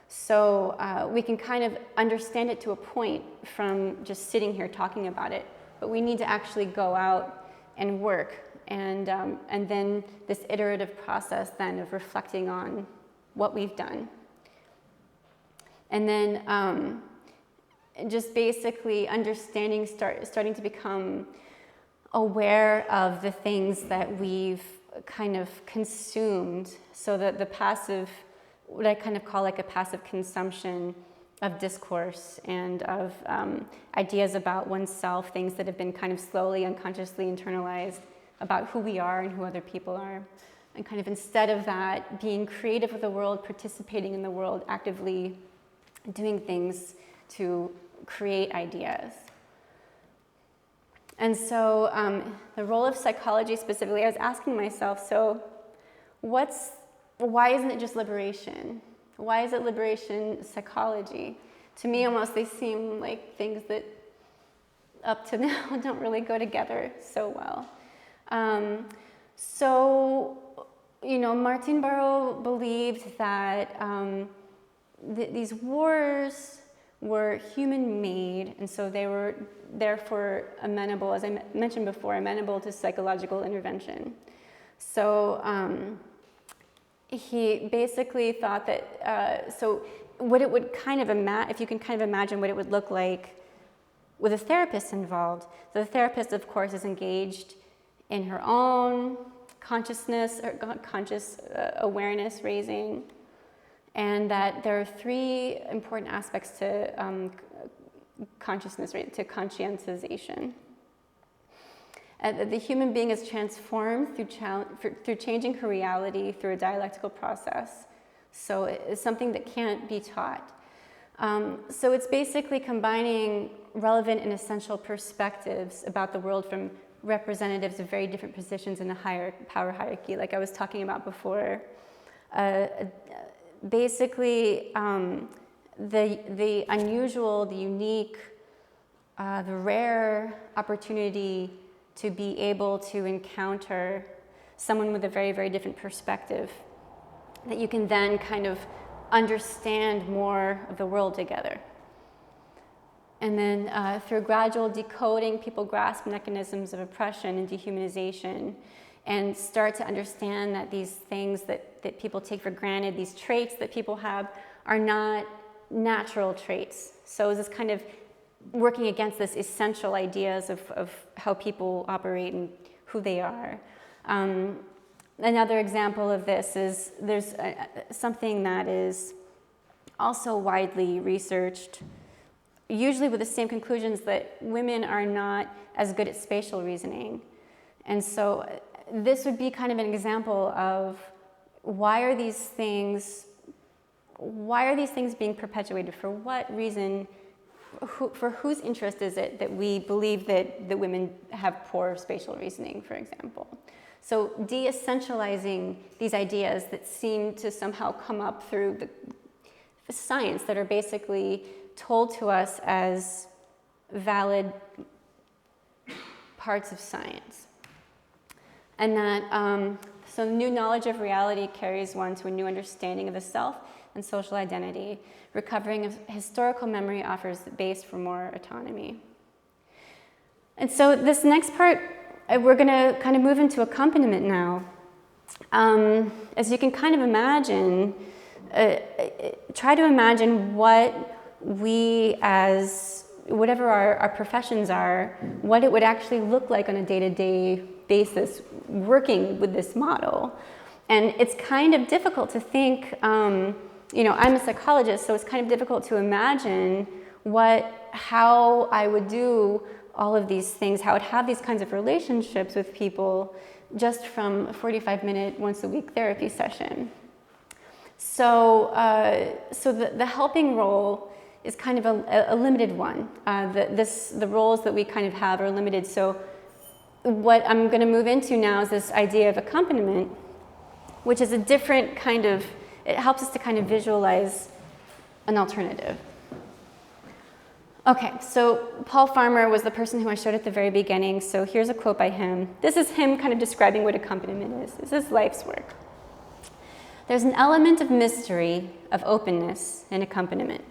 So we can kind of understand it to a point from just sitting here talking about it, but we need to actually go out and work, and then this iterative process then of reflecting on what we've done. And then just basically understanding, starting to become aware of the things that we've kind of consumed, so that the passive, what I kind of call like a passive consumption of discourse and of ideas about oneself, things that have been kind of slowly, unconsciously internalized about who we are and who other people are. And kind of instead of that, being creative with the world, participating in the world, actively doing things to create ideas. And so the role of psychology specifically, I was asking myself, so why isn't it just liberation? Why is it liberation psychology? To me, almost they seem like things that up to now don't really go together so well. So, you know, Martin Barrow believed that these wars were human-made, and so they were therefore amenable, as I mentioned before, amenable to psychological intervention. So he basically thought that, so what it would kind of if you can kind of imagine what it would look like with a therapist involved. The therapist, of course, is engaged in her own consciousness, or conscious awareness raising, and that there are three important aspects to consciousness, to conscientization. The human being is transformed through changing her reality through a dialectical process. So it's something that can't be taught. So it's basically combining relevant and essential perspectives about the world from representatives of very different positions in a higher power hierarchy, like I was talking about before. Basically, the unusual, the unique, the rare opportunity to be able to encounter someone with a very, very different perspective, that you can then kind of understand more of the world together. And then through gradual decoding, people grasp mechanisms of oppression and dehumanization and start to understand that these things that people take for granted, these traits that people have, are not natural traits. So it's this kind of working against this essential ideas of how people operate and who they are. Another example of this is there's something that is also widely researched, usually with the same conclusions, that women are not as good at spatial reasoning. And so this would be kind of an example of why are these things being perpetuated? For what reason? For whose interest is it that we believe that the women have poor spatial reasoning, for example? So de-essentializing these ideas that seem to somehow come up through the science, that are basically told to us as valid parts of science. And that, so new knowledge of reality carries one to a new understanding of the self and social identity. Recovering of historical memory offers the base for more autonomy. And so this next part, we're going to kind of move into accompaniment now. As you can kind of imagine, try to imagine what we, as whatever our professions are, what it would actually look like on a day-to-day basis working with this model. And it's kind of difficult to think, you know, I'm a psychologist, so it's kind of difficult to imagine how I would do all of these things, how I would have these kinds of relationships with people just from a 45-minute, once-a-week therapy session. So, the helping role is kind of a limited one. The roles that we kind of have are limited. So what I'm going to move into now is this idea of accompaniment, which is a different kind of, it helps us to kind of visualize an alternative. Okay, so Paul Farmer was the person who I showed at the very beginning, so here's a quote by him. This is him kind of describing what accompaniment is. This is life's work. There's an element of mystery, of openness in accompaniment.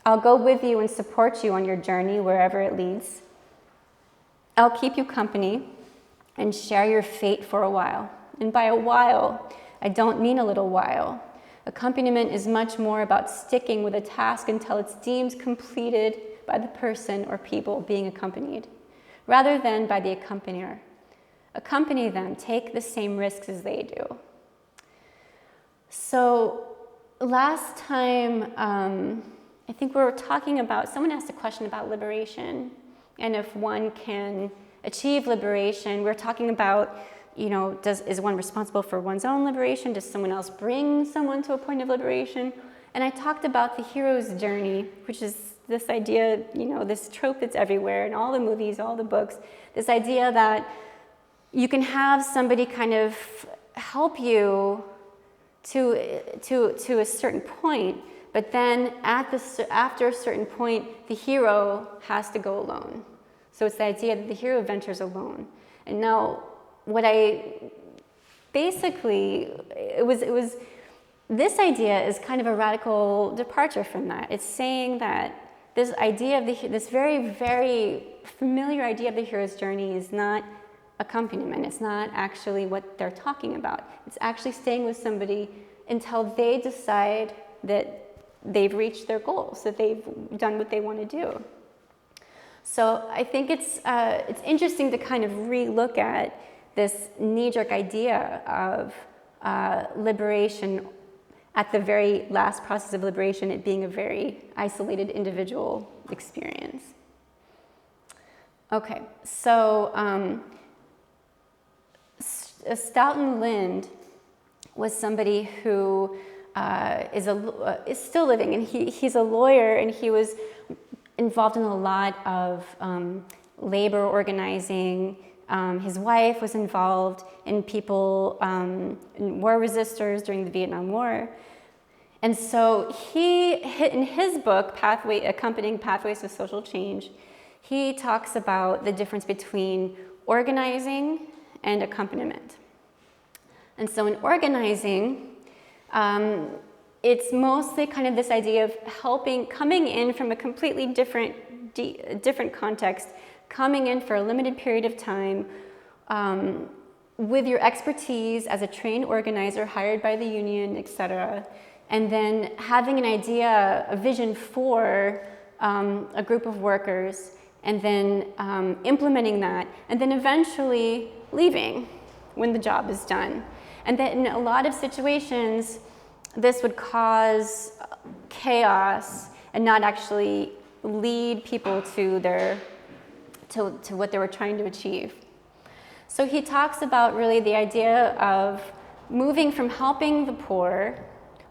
I'll go with you and support you on your journey wherever it leads. I'll keep you company and share your fate for a while. And by a while, I don't mean a little while. Accompaniment is much more about sticking with a task until it's deemed completed by the person or people being accompanied, rather than by the accompanier. Accompany them, take the same risks as they do. So last time, I think we were talking about, someone asked a question about liberation, and if one can achieve liberation. We're talking about, is one responsible for one's own liberation? Does someone else bring someone to a point of liberation? And I talked about the hero's journey, which is this idea, this trope that's everywhere in all the movies, all the books, this idea that you can have somebody kind of help you to a certain point, but then after a certain point, the hero has to go alone. So it's the idea that the hero ventures alone. And now, it was this idea is kind of a radical departure from that. It's saying that this idea of this very, very familiar idea of the hero's journey is not accompaniment. It's not actually what they're talking about. It's actually staying with somebody until they decide that they've reached their goals, that they've done what they want to do. So I think it's interesting to kind of re-look at this knee-jerk idea of liberation at the very last process of liberation, it being a very isolated individual experience. Okay, so Stoughton Lind was somebody who is still living, and he's a lawyer, and he was involved in a lot of labor organizing. His wife was involved in people, in war resistors during the Vietnam War. And so in his book, Accompanying Pathways to Social Change, he talks about the difference between organizing and accompaniment. And so in organizing, it's mostly kind of this idea of coming in from a completely different context, coming in for a limited period of time with your expertise as a trained organizer hired by the union, etc., and then having an idea, a vision for a group of workers, and then implementing that, and then eventually leaving when the job is done. And then in a lot of situations, this would cause chaos and not actually lead people to what they were trying to achieve. So he talks about really the idea of moving from helping the poor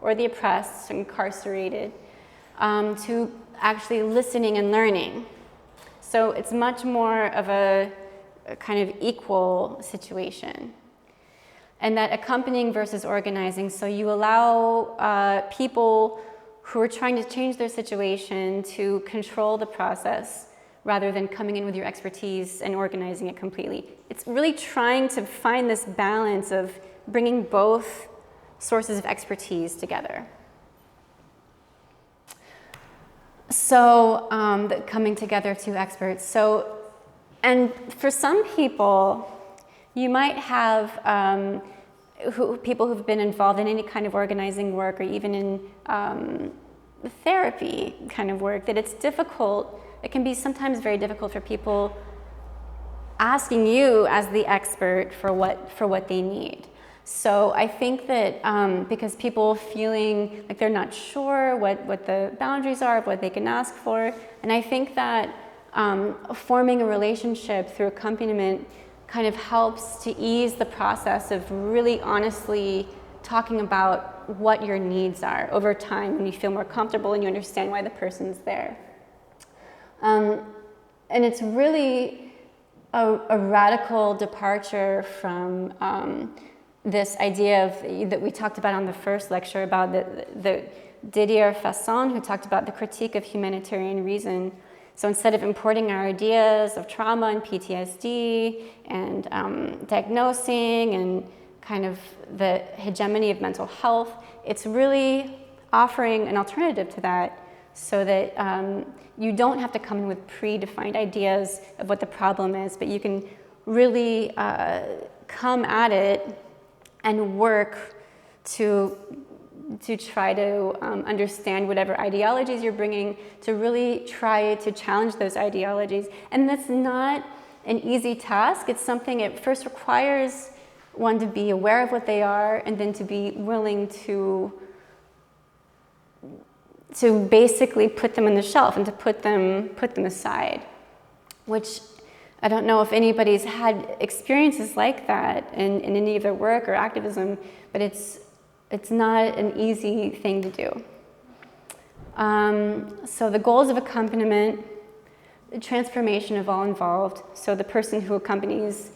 or the oppressed, incarcerated, to actually listening and learning. So it's much more of a kind of equal situation. And that accompanying versus organizing, so you allow people who are trying to change their situation to control the process rather than coming in with your expertise and organizing it completely. It's really trying to find this balance of bringing both sources of expertise together. So coming together, two experts. So, and for some people, you might have people who've been involved in any kind of organizing work or even in therapy kind of work, that it's difficult. It can be sometimes very difficult for people asking you as the expert for what they need. So I think that because people feeling like they're not sure what the boundaries are of what they can ask for, and I think that forming a relationship through accompaniment kind of helps to ease the process of really honestly talking about what your needs are over time when you feel more comfortable and you understand why the person's there. And it's really a radical departure from this idea of, that we talked about on the first lecture about the Didier Fasson, who talked about the critique of humanitarian reason. So instead of importing our ideas of trauma and PTSD and diagnosing and kind of the hegemony of mental health, it's really offering an alternative to that so that you don't have to come in with predefined ideas of what the problem is, but you can really come at it and work to try to understand whatever ideologies you're bringing, to really try to challenge those ideologies. And that's not an easy task. It's something, it first requires one to be aware of what they are, and then to be willing to basically put them on the shelf and to put them aside, which I don't know if anybody's had experiences like that in any of their work or activism, but it's not an easy thing to do. So the goals of accompaniment, the transformation of all involved. So the person who accompanies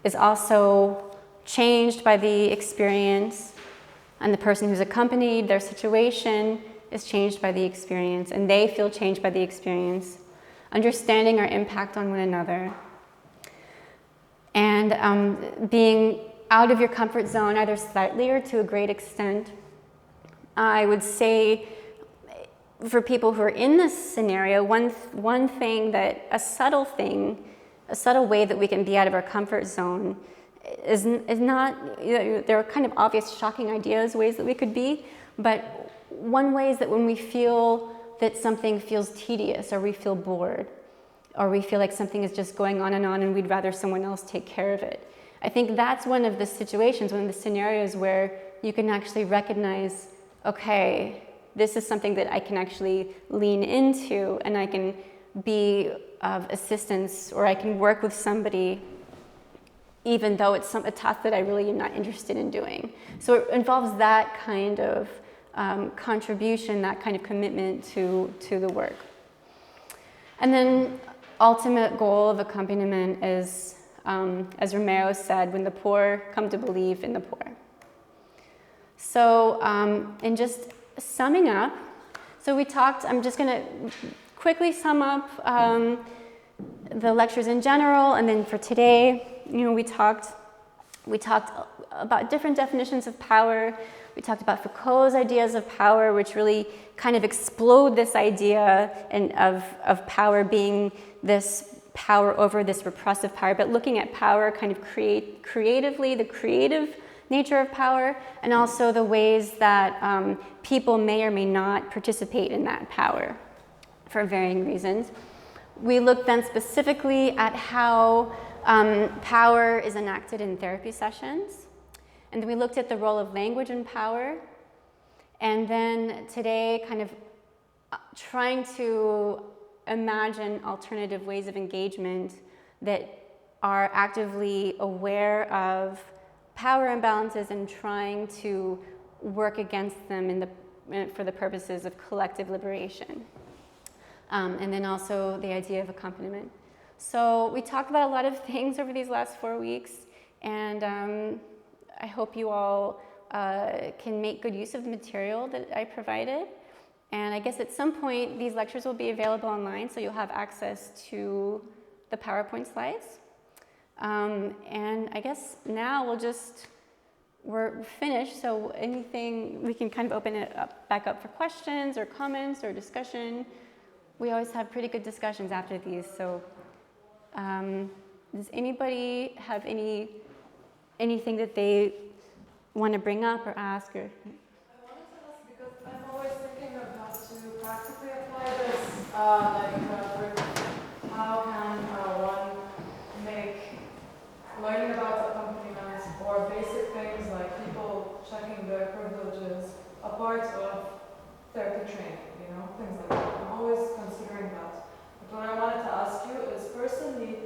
is also changed by the experience, and the person who's accompanied, their situation is changed by the experience, and they feel changed by the experience. Understanding our impact on one another, and being out of your comfort zone, either slightly or to a great extent. I would say for people who are in this scenario, one thing that, a subtle way that we can be out of our comfort zone is not, there are kind of obvious, shocking ideas, ways that we could be, but one way is that when we feel that something feels tedious, or we feel bored, or we feel like something is just going on and we'd rather someone else take care of it. I think that's one of the situations, one of the scenarios where you can actually recognize, okay, this is something that I can actually lean into, and I can be of assistance, or I can work with somebody even though it's a task that I really am not interested in doing. So it involves that kind of contribution, that kind of commitment to the work. And then ultimate goal of accompaniment is, as Romero said, when the poor come to believe in the poor. So in just summing up, so we talked, I'm just gonna quickly sum up the lectures in general, and then for today, we talked about different definitions of power. We talked about Foucault's ideas of power, which really kind of explode this idea of power being this power over this repressive power, but looking at power kind of creatively, the creative nature of power, and also the ways that people may or may not participate in that power for varying reasons. We looked then specifically at how power is enacted in therapy sessions. And then we looked at the role of language in power. And then today, kind of trying to imagine alternative ways of engagement that are actively aware of power imbalances and trying to work against them for the purposes of collective liberation. And then also the idea of accompaniment. So we talked about a lot of things over these last 4 weeks, and I hope you all can make good use of the material that I provided. And I guess at some point these lectures will be available online, so you'll have access to the PowerPoint slides. And I guess now we're finished, so anything, we can kind of open it back up for questions or comments or discussion. We always have pretty good discussions after these, so does anybody have anything that they want to bring up or ask? Or? I wanted to ask, because I'm always thinking of how to practically apply this, how can one make learning about accompaniment or basic things like people checking their privileges a part of therapy training, things like that. I'm always considering that. But what I wanted to ask you is personally,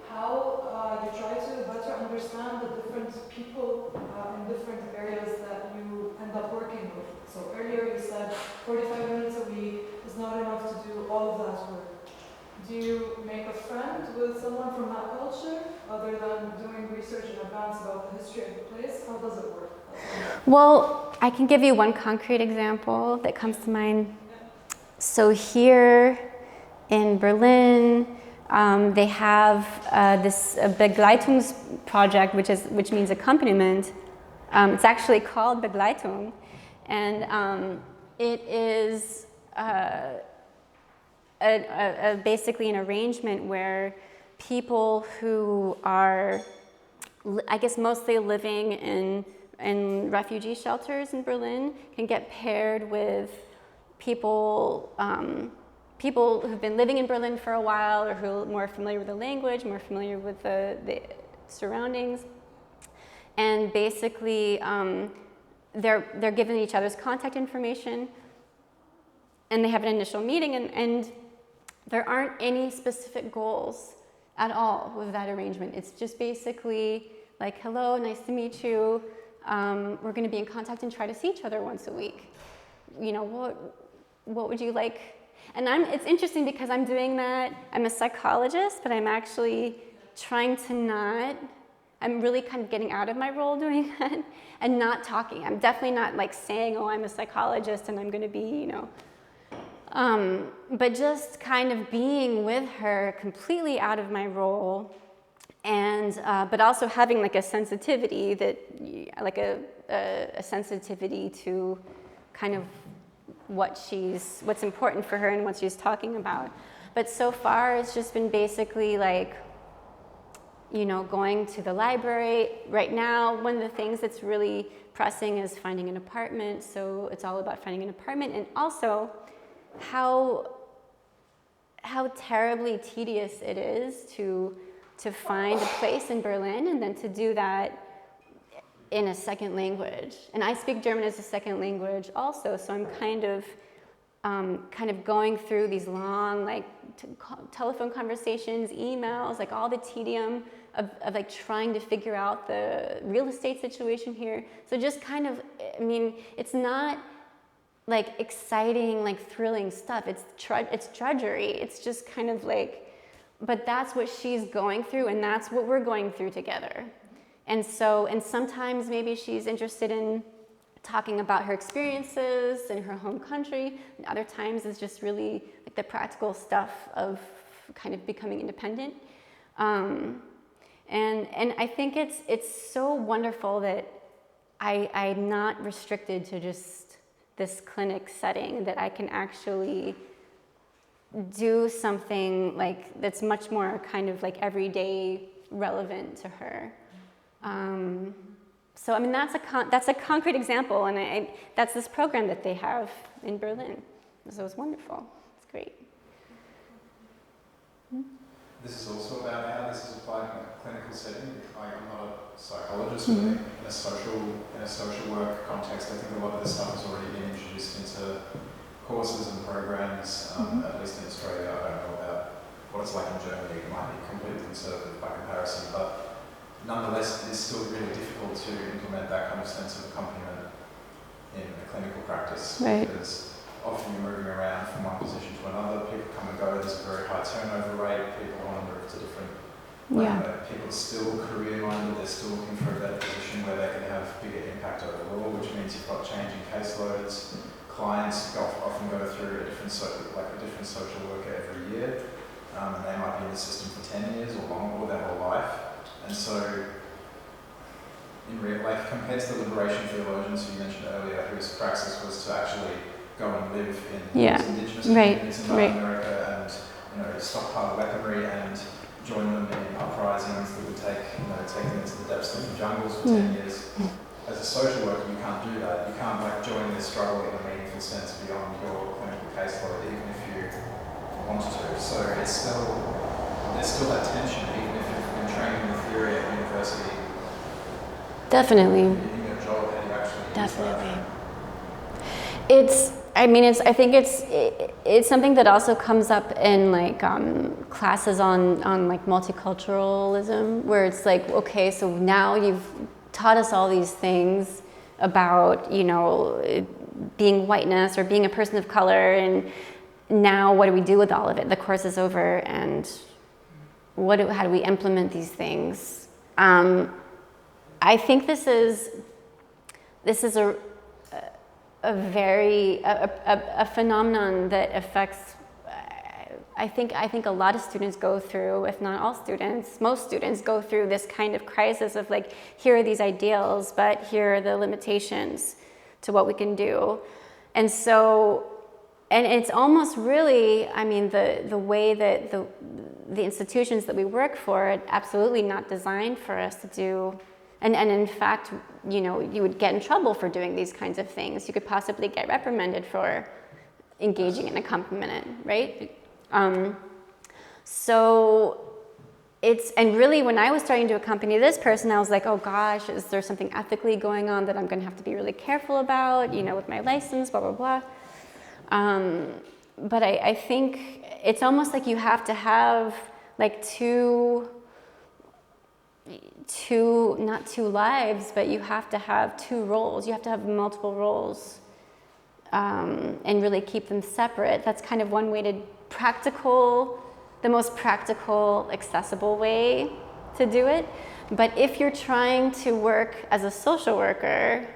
how you try to better understand the different people in different areas that you end up working with. So earlier you said 45 minutes a week is not enough to do all of that work. Do you make a friend with someone from that culture, other than doing research in advance about the history of the place? How does it work? Well, I can give you one concrete example that comes to mind. So here in Berlin, they have this Begleitungsproject, which means accompaniment. It's actually called Begleitung, and it is basically an arrangement where people who are, I guess, mostly living in refugee shelters in Berlin can get paired with people who've been living in Berlin for a while, or who are more familiar with the language, more familiar with the surroundings. And basically, they're given each other's contact information, and they have an initial meeting, and there aren't any specific goals at all with that arrangement. It's just basically like, hello, nice to meet you. We're going to be in contact and try to see each other once a week. You know, what would you like? And it's interesting because I'm doing that. I'm a psychologist, but I'm actually trying to not. I'm really kind of getting out of my role doing that and not talking. I'm definitely not like saying, oh, I'm a psychologist and I'm going to be, you know. But just kind of being with her completely out of my role, and but also having like a sensitivity a sensitivity to kind of what's important for her and what she's talking about. But so far it's just been basically like, you know, going to the library. Right now, one of the things that's really pressing is finding an apartment. So it's all about finding an apartment, and also how terribly tedious it is to find a place in Berlin and then to do that in a second language. And I speak German as a second language also, so I'm kind of going through these long like telephone conversations, emails, like all the tedium of like trying to figure out the real estate situation here. So just kind of, I mean, it's not like exciting, like thrilling stuff. It's drudgery. It's just kind of like, but that's what she's going through, and that's what we're going through together. And sometimes maybe she's interested in talking about her experiences in her home country, and other times it's just really like the practical stuff of kind of becoming independent. And I think it's so wonderful that I'm not restricted to just this clinic setting, that I can actually do something like that's much more kind of like everyday relevant to her. So I mean, that's a concrete example, and that's this program that they have in Berlin. So it's wonderful. It's great. This is also about how this is applied in a clinical setting. I'm not a psychologist, but in a social work context, I think a lot of this stuff has already been introduced into courses and programs, at least in Australia. I don't know about what it's like in Germany. It might be completely conservative by comparison, but nonetheless, it's still really difficult to implement that kind of sense of accompaniment in a clinical practice. Right. Because often you're moving around from one position to another, people come and go, there's a very high turnover rate, people want to move to different, people are still career-minded, they're still looking for a better position where they can have bigger impact overall, which means you've got changing caseloads, clients often go through a different social worker every year, and they might be in the system for 10 years or longer, or their whole life. And so, compared to the liberation theologians you mentioned earlier, whose praxis was to actually go and live in indigenous communities in North America and stockpile weaponry and join them in uprisings that would take them into the depths of the jungles for 10 years. As a social worker, you can't do that. You can't join this struggle in a meaningful sense beyond your clinical caseload, even if you want to. So there's still that tension, even if you've been trained in the theory at university. Definitely. In your job, how do you actually Definitely. I think it's something that also comes up in like classes on like multiculturalism, where it's like, okay, so now you've taught us all these things about, being whiteness or being a person of color, and now what do we do with all of it? The course is over, and how do we implement these things? I think this is a phenomenon that affects. I think a lot of students go through, if not all students, most students go through this kind of crisis of like, here are these ideals, but here are the limitations to what we can do. And so, and it's almost really, I mean, the way that the institutions that we work for are absolutely not designed for us to do. And in fact, you know, you would get in trouble for doing these kinds of things. You could possibly get reprimanded for engaging in accompaniment, right? So it's, and really when I was starting to accompany this person, I was like, oh gosh, is there something ethically going on that I'm gonna have to be really careful about, you know, with my license, blah, blah, blah. But I think it's almost like you have to have like not two lives, but you have to have two roles. You have to have multiple roles and really keep them separate. That's kind of one way to the most practical, accessible way to do it. But if you're trying to work as a social worker,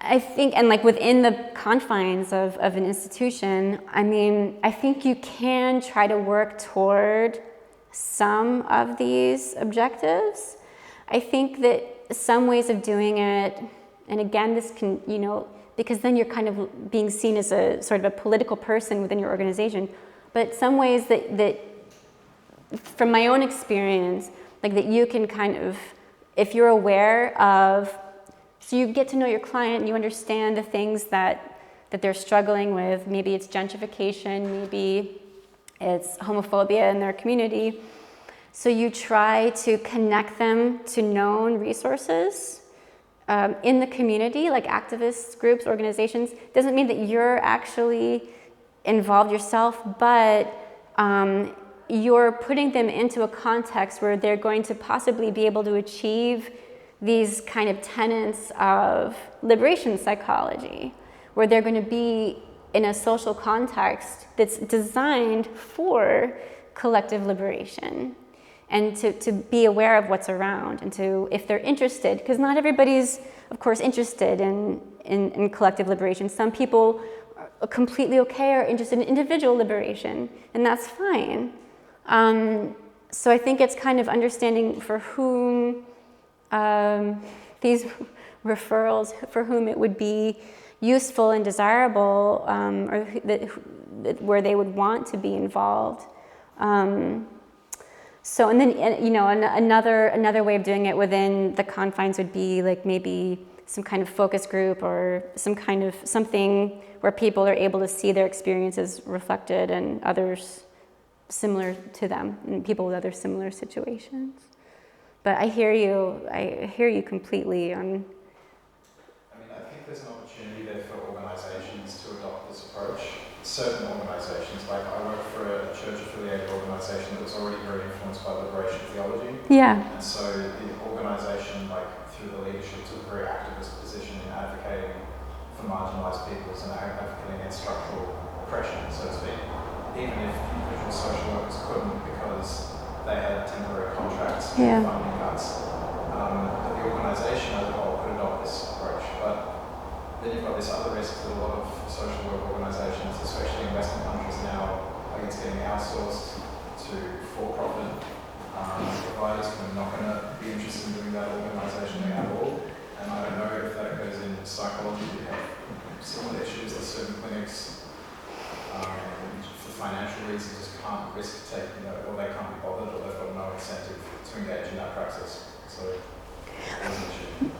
I think, and like within the confines of an institution, I mean, I think you can try to work toward some of these objectives. I think that some ways of doing it, and again, this can, you know, because then you're kind of being seen as a sort of a political person within your organization, but some ways that from my own experience, like that you can kind of, if you're aware of, so you get to know your client, you understand the things that they're struggling with, maybe it's gentrification, maybe it's homophobia in their community. So you try to connect them to known resources in the community, like activist groups, organizations. Doesn't mean that you're actually involved yourself, but you're putting them into a context where they're going to possibly be able to achieve these kind of tenets of liberation psychology, where they're going to be in a social context that's designed for collective liberation, and to be aware of what's around, and to, if they're interested, because not everybody's, of course, interested in collective liberation. Some people are completely okay, are interested in individual liberation, and that's fine. So I think it's kind of understanding for whom these referrals, for whom it would be useful and desirable, or where they would want to be involved. So, and then, you know, another way of doing it within the confines would be like maybe some kind of focus group, or some kind of something where people are able to see their experiences reflected and others similar to them, and people with other similar situations. But I hear you completely on. I mean, I think there's an opportunity there for organisations to adopt this approach. Certain organisations, like I work for a church-affiliated organisation that was already very influenced by liberation theology. Yeah. And so the organisation, like through the leadership, took a very activist position in advocating for marginalised peoples and advocating against structural oppression, so to speak. Even if individual social workers couldn't because they had temporary contracts and funding cuts. But the organisation as a whole could adopt this approach. But then you've got this other risk that a lot of social work organisations, especially in Western countries now, like it's getting outsourced to for-profit providers who are not going to be interested in doing that organisationally at all. And I don't know if that goes in psychology. We have similar issues that certain clinics, for financial reasons, just can't risk taking, or they can't be bothered, or they've got no incentive to engage in that praxis. So that's an issue.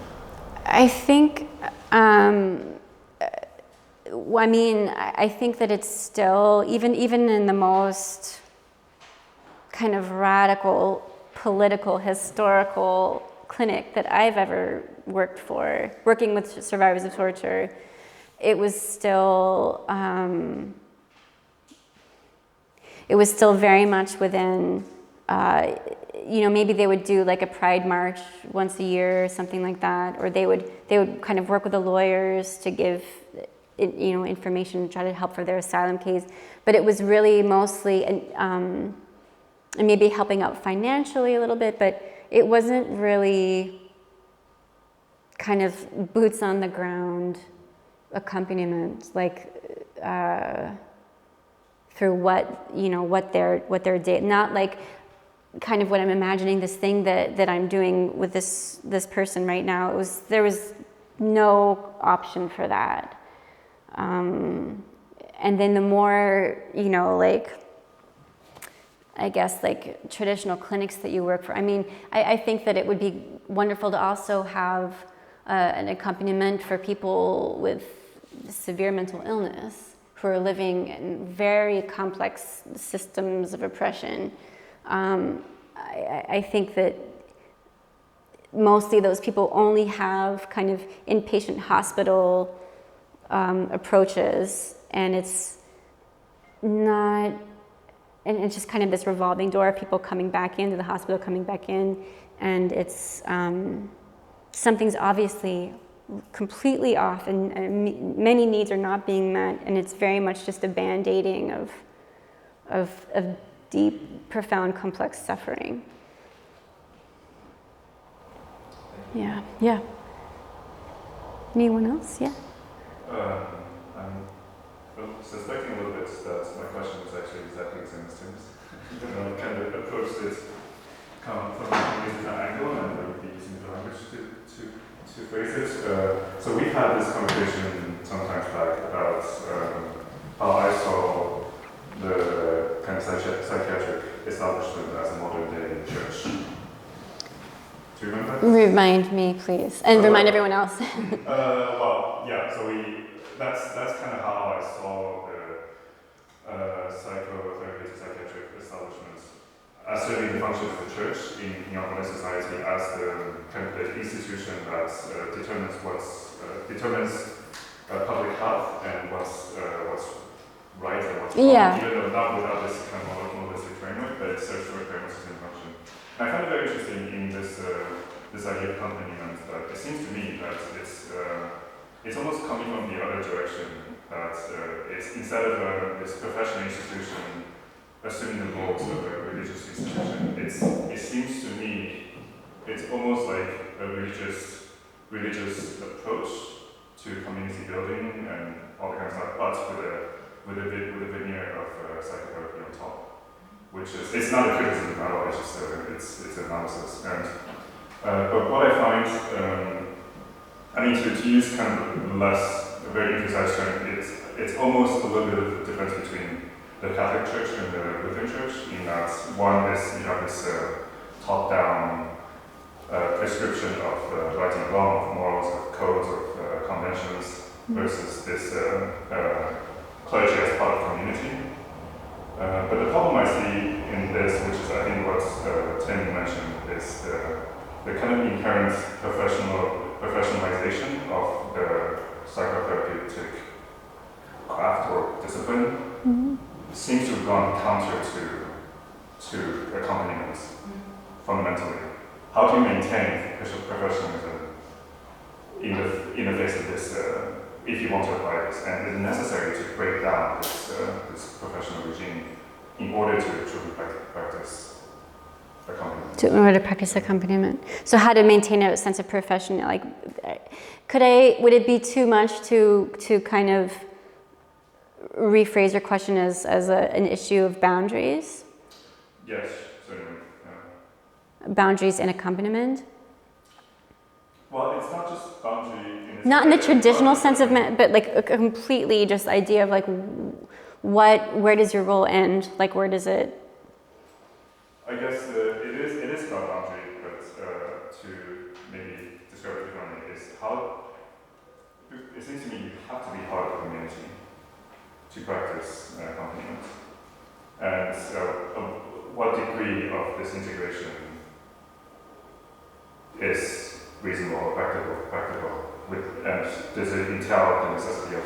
I think, I mean, I think that it's still, even in the most kind of radical, political, historical clinic that I've ever worked for, working with survivors of torture, it was still very much within, maybe they would do like a pride march once a year or something like that, or they would kind of work with the lawyers to give information, try to help for their asylum case. But it was really mostly and maybe helping out financially a little bit, but it wasn't really kind of boots on the ground accompaniment, like through what their day, not like kind of what I'm imagining, this thing that I'm doing with this person right now. There was no option for that. And then the more, I guess like traditional clinics that you work for, I mean, I think that it would be wonderful to also have an accompaniment for people with severe mental illness who are living in very complex systems of oppression. I think that mostly those people only have kind of inpatient hospital approaches, and it's not, and it's just kind of this revolving door of people coming back into the hospital, coming back in, and it's something's obviously completely off, and many needs are not being met, and it's very much just a band-aiding of deep, profound, complex suffering. Yeah. Anyone else? Yeah. I'm suspecting a little bit that my question is actually exactly the same as Tim's. I kind of approached it from a different angle, and I would be using the language to phrase it. So we've had this conversation sometimes back about how I saw the kind of psychiatric establishment as a modern day church. Do you remember that? Remind me, please, and remind everyone else. Well, yeah. So that's kind of how I saw the psychotherapy psychiatric establishment as serving the function of the church in our modern society as the kind of the institution that determines public health and what's right and what's wrong. Even though not without this kind of monistic framework, but it serves to repair the function. And I find it very interesting in this idea of accompaniment that it seems to me that it's almost coming from the other direction, that it's instead of this professional institution assuming the roles of a religious institution, it seems to me it's almost like a religious approach to community building and all that kind of stuff, but with a veneer of psychotherapy on top, which is, it's not a criticism at all, it's just it's analysis. And but what I find, I mean, to use kind of a very imprecise term, it's almost a little bit of a difference between the Catholic Church and the Lutheran Church, in that one is you have this top-down prescription of right and wrong, of morals, of codes, of conventions, versus this clergy as part of community. But the problem I see in this, which is I think what Tim mentioned, is the kind of inherent professionalization of the psychotherapeutic craft or discipline seems to have gone counter to accompaniment fundamentally. How do you maintain professionalism in the face of this, if you want to apply this? And is it necessary to break down this professional regime in order to truly practice accompaniment? In order to practice accompaniment. So how to maintain a sense of profession? Like, would it be too much to kind of rephrase your question as an issue of boundaries? Yes, certainly. Boundaries and accompaniment? Well, it's not just boundary. Not in the traditional sense of, but like a completely just idea of like, where does your role end? Like, where does it? I guess it is about boundary, but to maybe describe it differently is how it seems to me you have to be part of the community to practice accompaniment. And what degree of this integration is reasonable or practical and does it entail the necessity of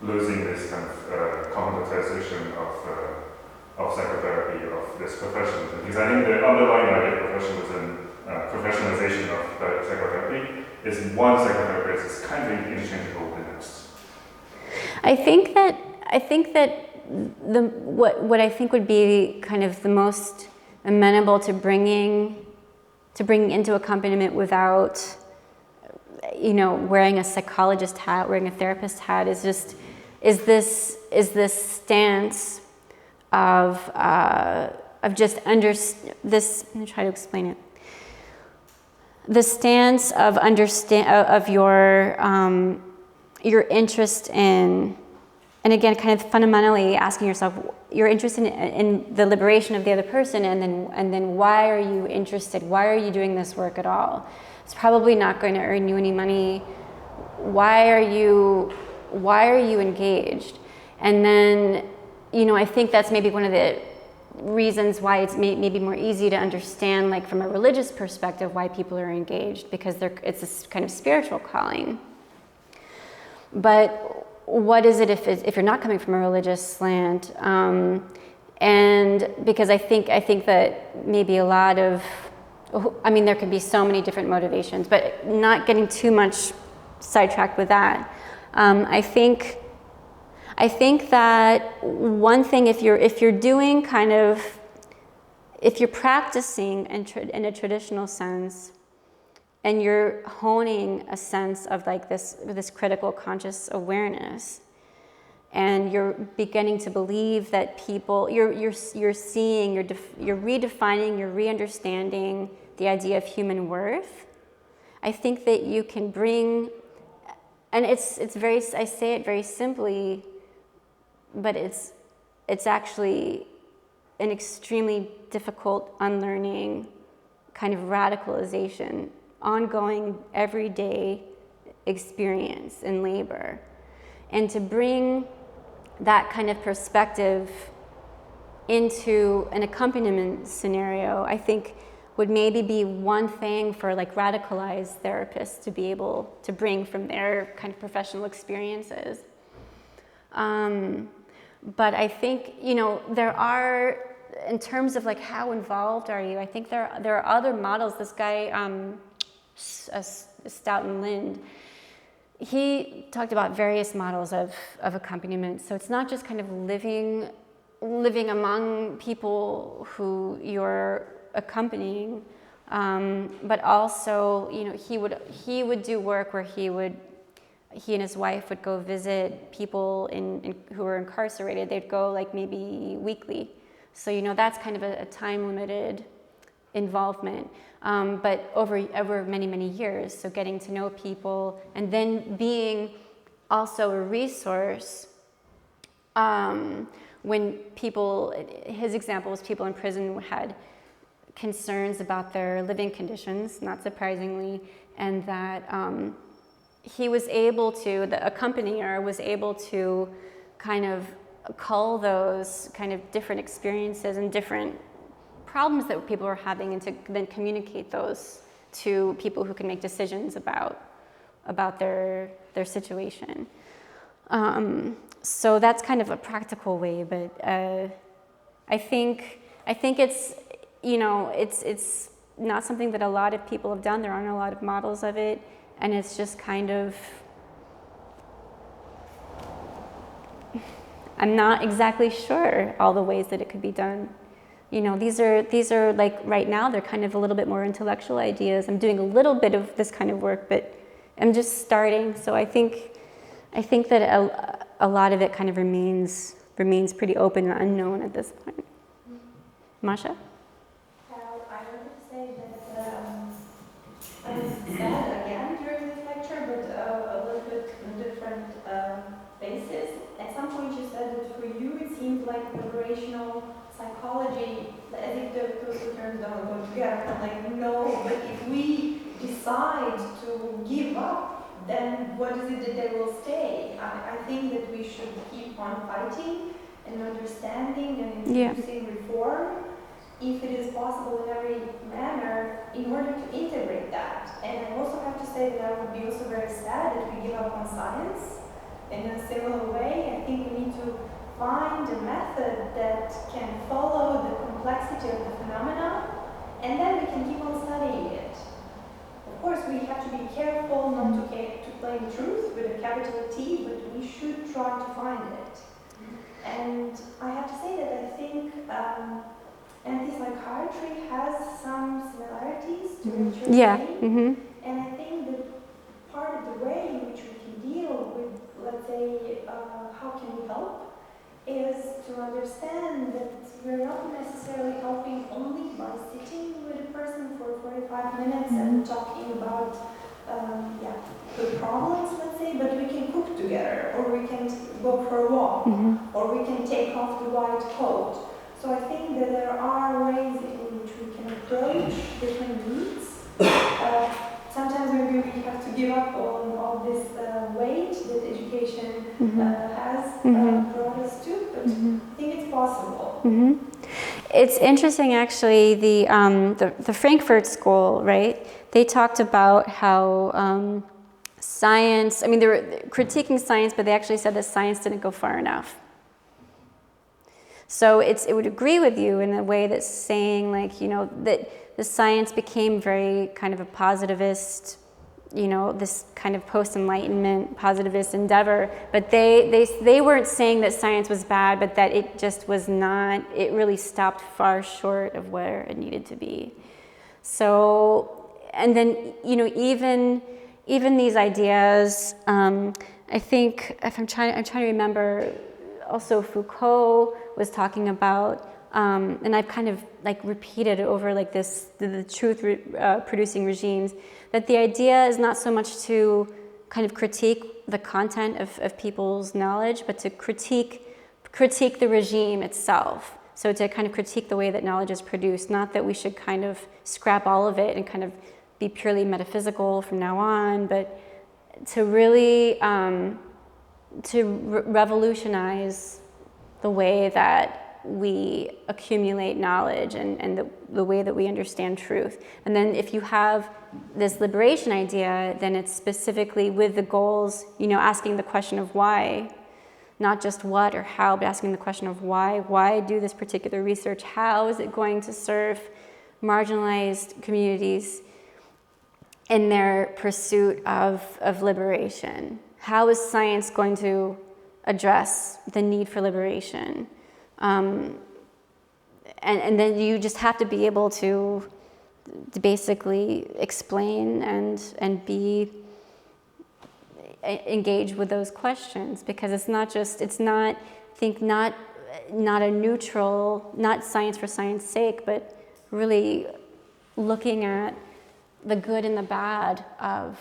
losing this kind of commonetization of psychotherapy, of this professionalism? Because I think the underlying idea of professionalism, professionalization of psychotherapy, is one psychotherapist is kind of interchangeable with the next. I think that what I think would be kind of the most amenable to bringing into accompaniment without, you know, wearing a psychologist hat, wearing a therapist hat, is this stance of just this. Let me try to explain it. The stance of your interest in, and again, kind of fundamentally asking yourself, you're interested in the liberation of the other person, and then why are you interested? Why are you doing this work at all? It's probably not going to earn you any money. Why are you engaged? And then, you know, I think that's maybe one of the reasons why it's maybe more easy to understand, like from a religious perspective, why people are engaged, because it's a kind of spiritual calling. But what is it if you're not coming from a religious slant? And because I think that maybe a lot of, I mean, there could be so many different motivations, but not getting too much sidetracked with that. I think that one thing, if you're doing kind of, if you're practicing in a traditional sense, and you're honing a sense of like this critical conscious awareness, and you're beginning to believe that people, you're seeing, you're redefining, you're re-understanding the idea of human worth. I think that you can bring, and it's very, I say it very simply, but it's actually an extremely difficult unlearning, kind of radicalization, ongoing everyday experience in labor. And to bring that kind of perspective into an accompaniment scenario, I think would maybe be one thing for like radicalized therapists to be able to bring from their kind of professional experiences. But I think, you know, there are, in terms of like how involved are you, I think there are other models. This guy, Stout and Lind, he talked about various models of accompaniment. So it's not just kind of living among people who you're accompanying, but also, you know, he would do work where he and his wife would go visit people who were incarcerated. They'd go like maybe weekly. So, you know, that's kind of a time-limited involvement, but over many, many years. So getting to know people and then being also a resource when people, his example was people in prison had concerns about their living conditions, not surprisingly, and that he was able to, the accompanier was able to kind of cull those kind of different experiences and different problems that people were having, and to then communicate those to people who can make decisions about their situation. So that's kind of a practical way, but I think it's, you know, it's not something that a lot of people have done. There aren't a lot of models of it, and it's just kind of, I'm not exactly sure all the ways that it could be done. You know, these are like, right now, they're kind of a little bit more intellectual ideas. I'm doing a little bit of this kind of work, but I'm just starting. So I think that a lot of it kind of remains pretty open and unknown at this point. Masha? Well, I wanted to say that I was sad again during this lecture, but a little bit on different basis. At some point you said that for you it seemed like liberational psychology, as if those two terms don't go together. I'm like, no, but if we decide to give up, then what is it that will stay? I think that we should keep on fighting and understanding and introducing reform, if it is possible in every manner, in order to integrate that. And I also have to say that I would be also very sad that we give up on science in a similar way. I think we need to find a method that can follow the complexity of the phenomena, and then we can keep on studying it. Of course, we have to be careful not to claim truth with a capital T, but we should try to find it. And I have to say that I think anti-psychiatry has some similarities to what you're saying. And I think that part of the way in which we can deal with, let's say, how can we help, is to understand that we're not necessarily helping only by sitting with a person for 45 minutes and talking about the problems, let's say, but we can cook together, or we can go for a walk, or we can take off the white coat. So I think that there are ways in which we can approach different needs. Sometimes maybe we have to give up on all this weight that education has brought us to, but I think it's possible. It's interesting, actually, the Frankfurt School, right? They talked about how science, I mean, they were critiquing science, but they actually said that science didn't go far enough. So it would agree with you in a way that's saying, like, you know, that the science became very kind of a positivist, you know, this kind of post-enlightenment positivist endeavor, but they weren't saying that science was bad, but that it just was not, it really stopped far short of where it needed to be. So, and then, you know, even these ideas, I think, if I'm trying to remember, also Foucault was talking about, and I've kind of like repeated over like this, the truth producing regimes, that the idea is not so much to kind of critique the content of people's knowledge, but to critique the regime itself. So to kind of critique the way that knowledge is produced, not that we should kind of scrap all of it and kind of be purely metaphysical from now on, but to really revolutionize the way that we accumulate knowledge and the way that we understand truth. And then if you have this liberation idea, then it's specifically with the goals, you know, asking the question of why, not just what or how, but asking the question of why do this particular research? How is it going to serve marginalized communities in their pursuit of liberation? How is science going to address the need for liberation? And then you just have to be able to basically explain and be engaged with those questions, because it's not a neutral, not science for science sake, but really looking at the good and the bad of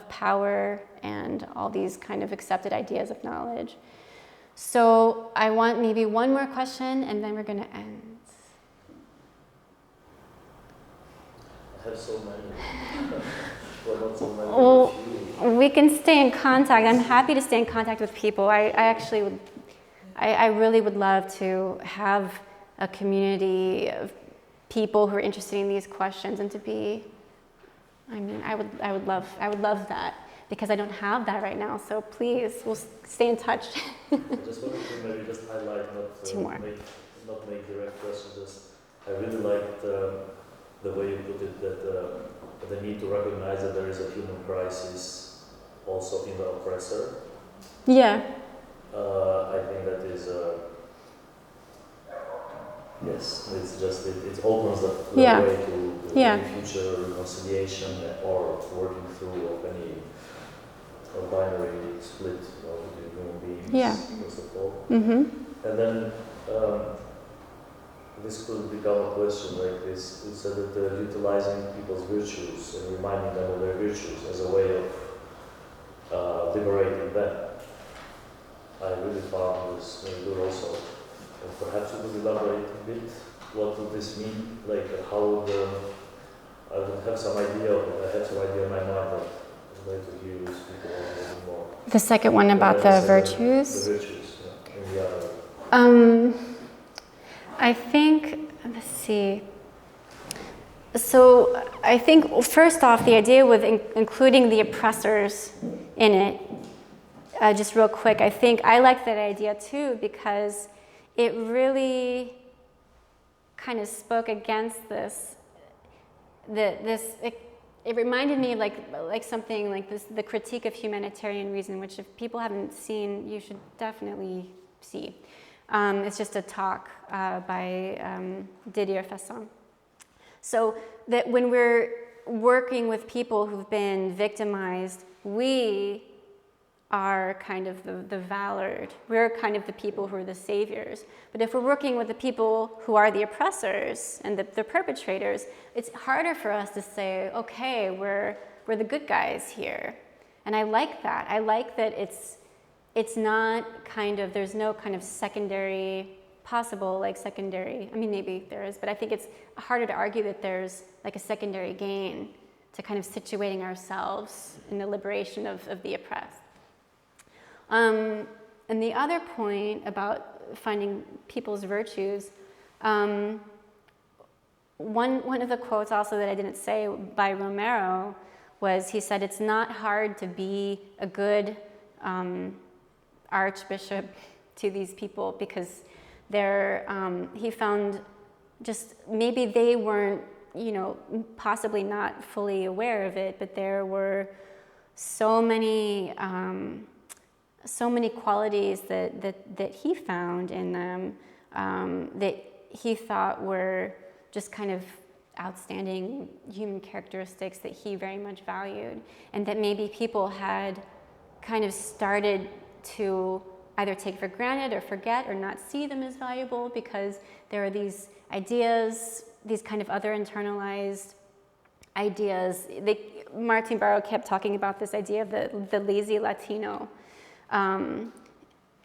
power and all these kind of accepted ideas of knowledge. So I want maybe one more question, and then we're going to end. I have so many. Well, not so many. Well, we can stay in contact. I'm happy to stay in contact with people. I really would love to have a community of people who are interested in these questions, and to be, I mean, I would love that, because I don't have that right now. So please, we'll stay in touch. I just wanted to maybe just highlight, not make direct questions. Just I really liked the way you put it, that the need to recognize that there is a human crisis also in the oppressor. Yeah. I think that is. Yes, it's just it opens the way to future reconciliation or working through of any binary split between human beings, first of all. And then this could become a question like this. You said that utilizing people's virtues and reminding them of their virtues as a way of liberating them. I really found this very good also. And perhaps you could elaborate a bit. What would this mean? Like how would I would have some idea of it. I have some idea in my mind, but I'd like to hear you speak a little bit more. The second one about the virtues? The virtues, yeah. And the other. I think, let's see. So I think, first off, the idea with including the oppressors in it, just real quick, I think I like that idea too, because it really kind of spoke against this. It reminded me of like something like this, the critique of humanitarian reason, which if people haven't seen, you should definitely see. It's just a talk by Didier Fasson. So that when we're working with people who've been victimized, we are kind of the valored. We're kind of the people who are the saviors. But if we're working with the people who are the oppressors and the perpetrators, it's harder for us to say, okay, we're the good guys here. And I like that. I like that it's not kind of, there's no kind of secondary, possible like secondary, I mean maybe there is, but I think it's harder to argue that there's like a secondary gain to kind of situating ourselves in the liberation of the oppressed. And the other point about finding people's virtues, one of the quotes also that I didn't say by Romero was, he said, it's not hard to be a good archbishop to these people because he found just maybe they weren't, possibly not fully aware of it, but there were so many qualities that he found in them that he thought were just kind of outstanding human characteristics that he very much valued, and that maybe people had kind of started to either take for granted or forget or not see them as valuable because there are these ideas, these kind of other internalized ideas. Martin Barrow kept talking about this idea of the lazy Latino, and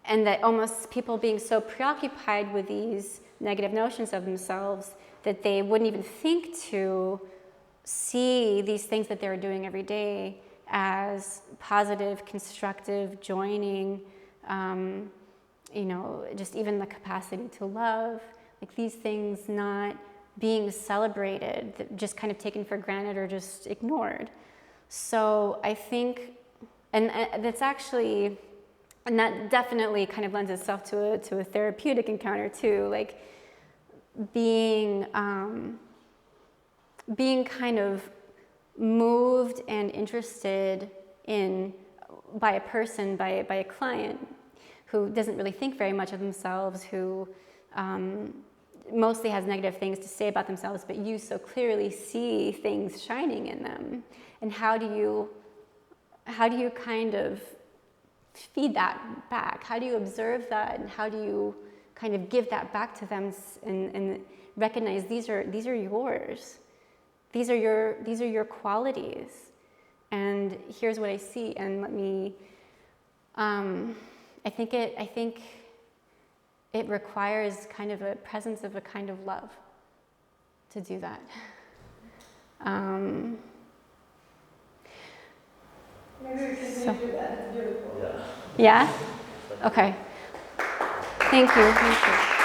that almost people being so preoccupied with these negative notions of themselves that they wouldn't even think to see these things that they're doing every day as positive, constructive, joining, just even the capacity to love, like these things not being celebrated, just kind of taken for granted or just ignored. So I think, and that's actually, and that definitely kind of lends itself to a therapeutic encounter too, like being kind of moved and interested in by a person, by a client who doesn't really think very much of themselves, who mostly has negative things to say about themselves, but you so clearly see things shining in them. And how do you kind of feed that back? How do you observe that, and how do you kind of give that back to them and recognize these are yours. These are your qualities. And here's what I see, and let me I think it requires kind of a presence of a kind of love to do that. Maybe we can do that. It's beautiful. Yeah? Okay. Thank you.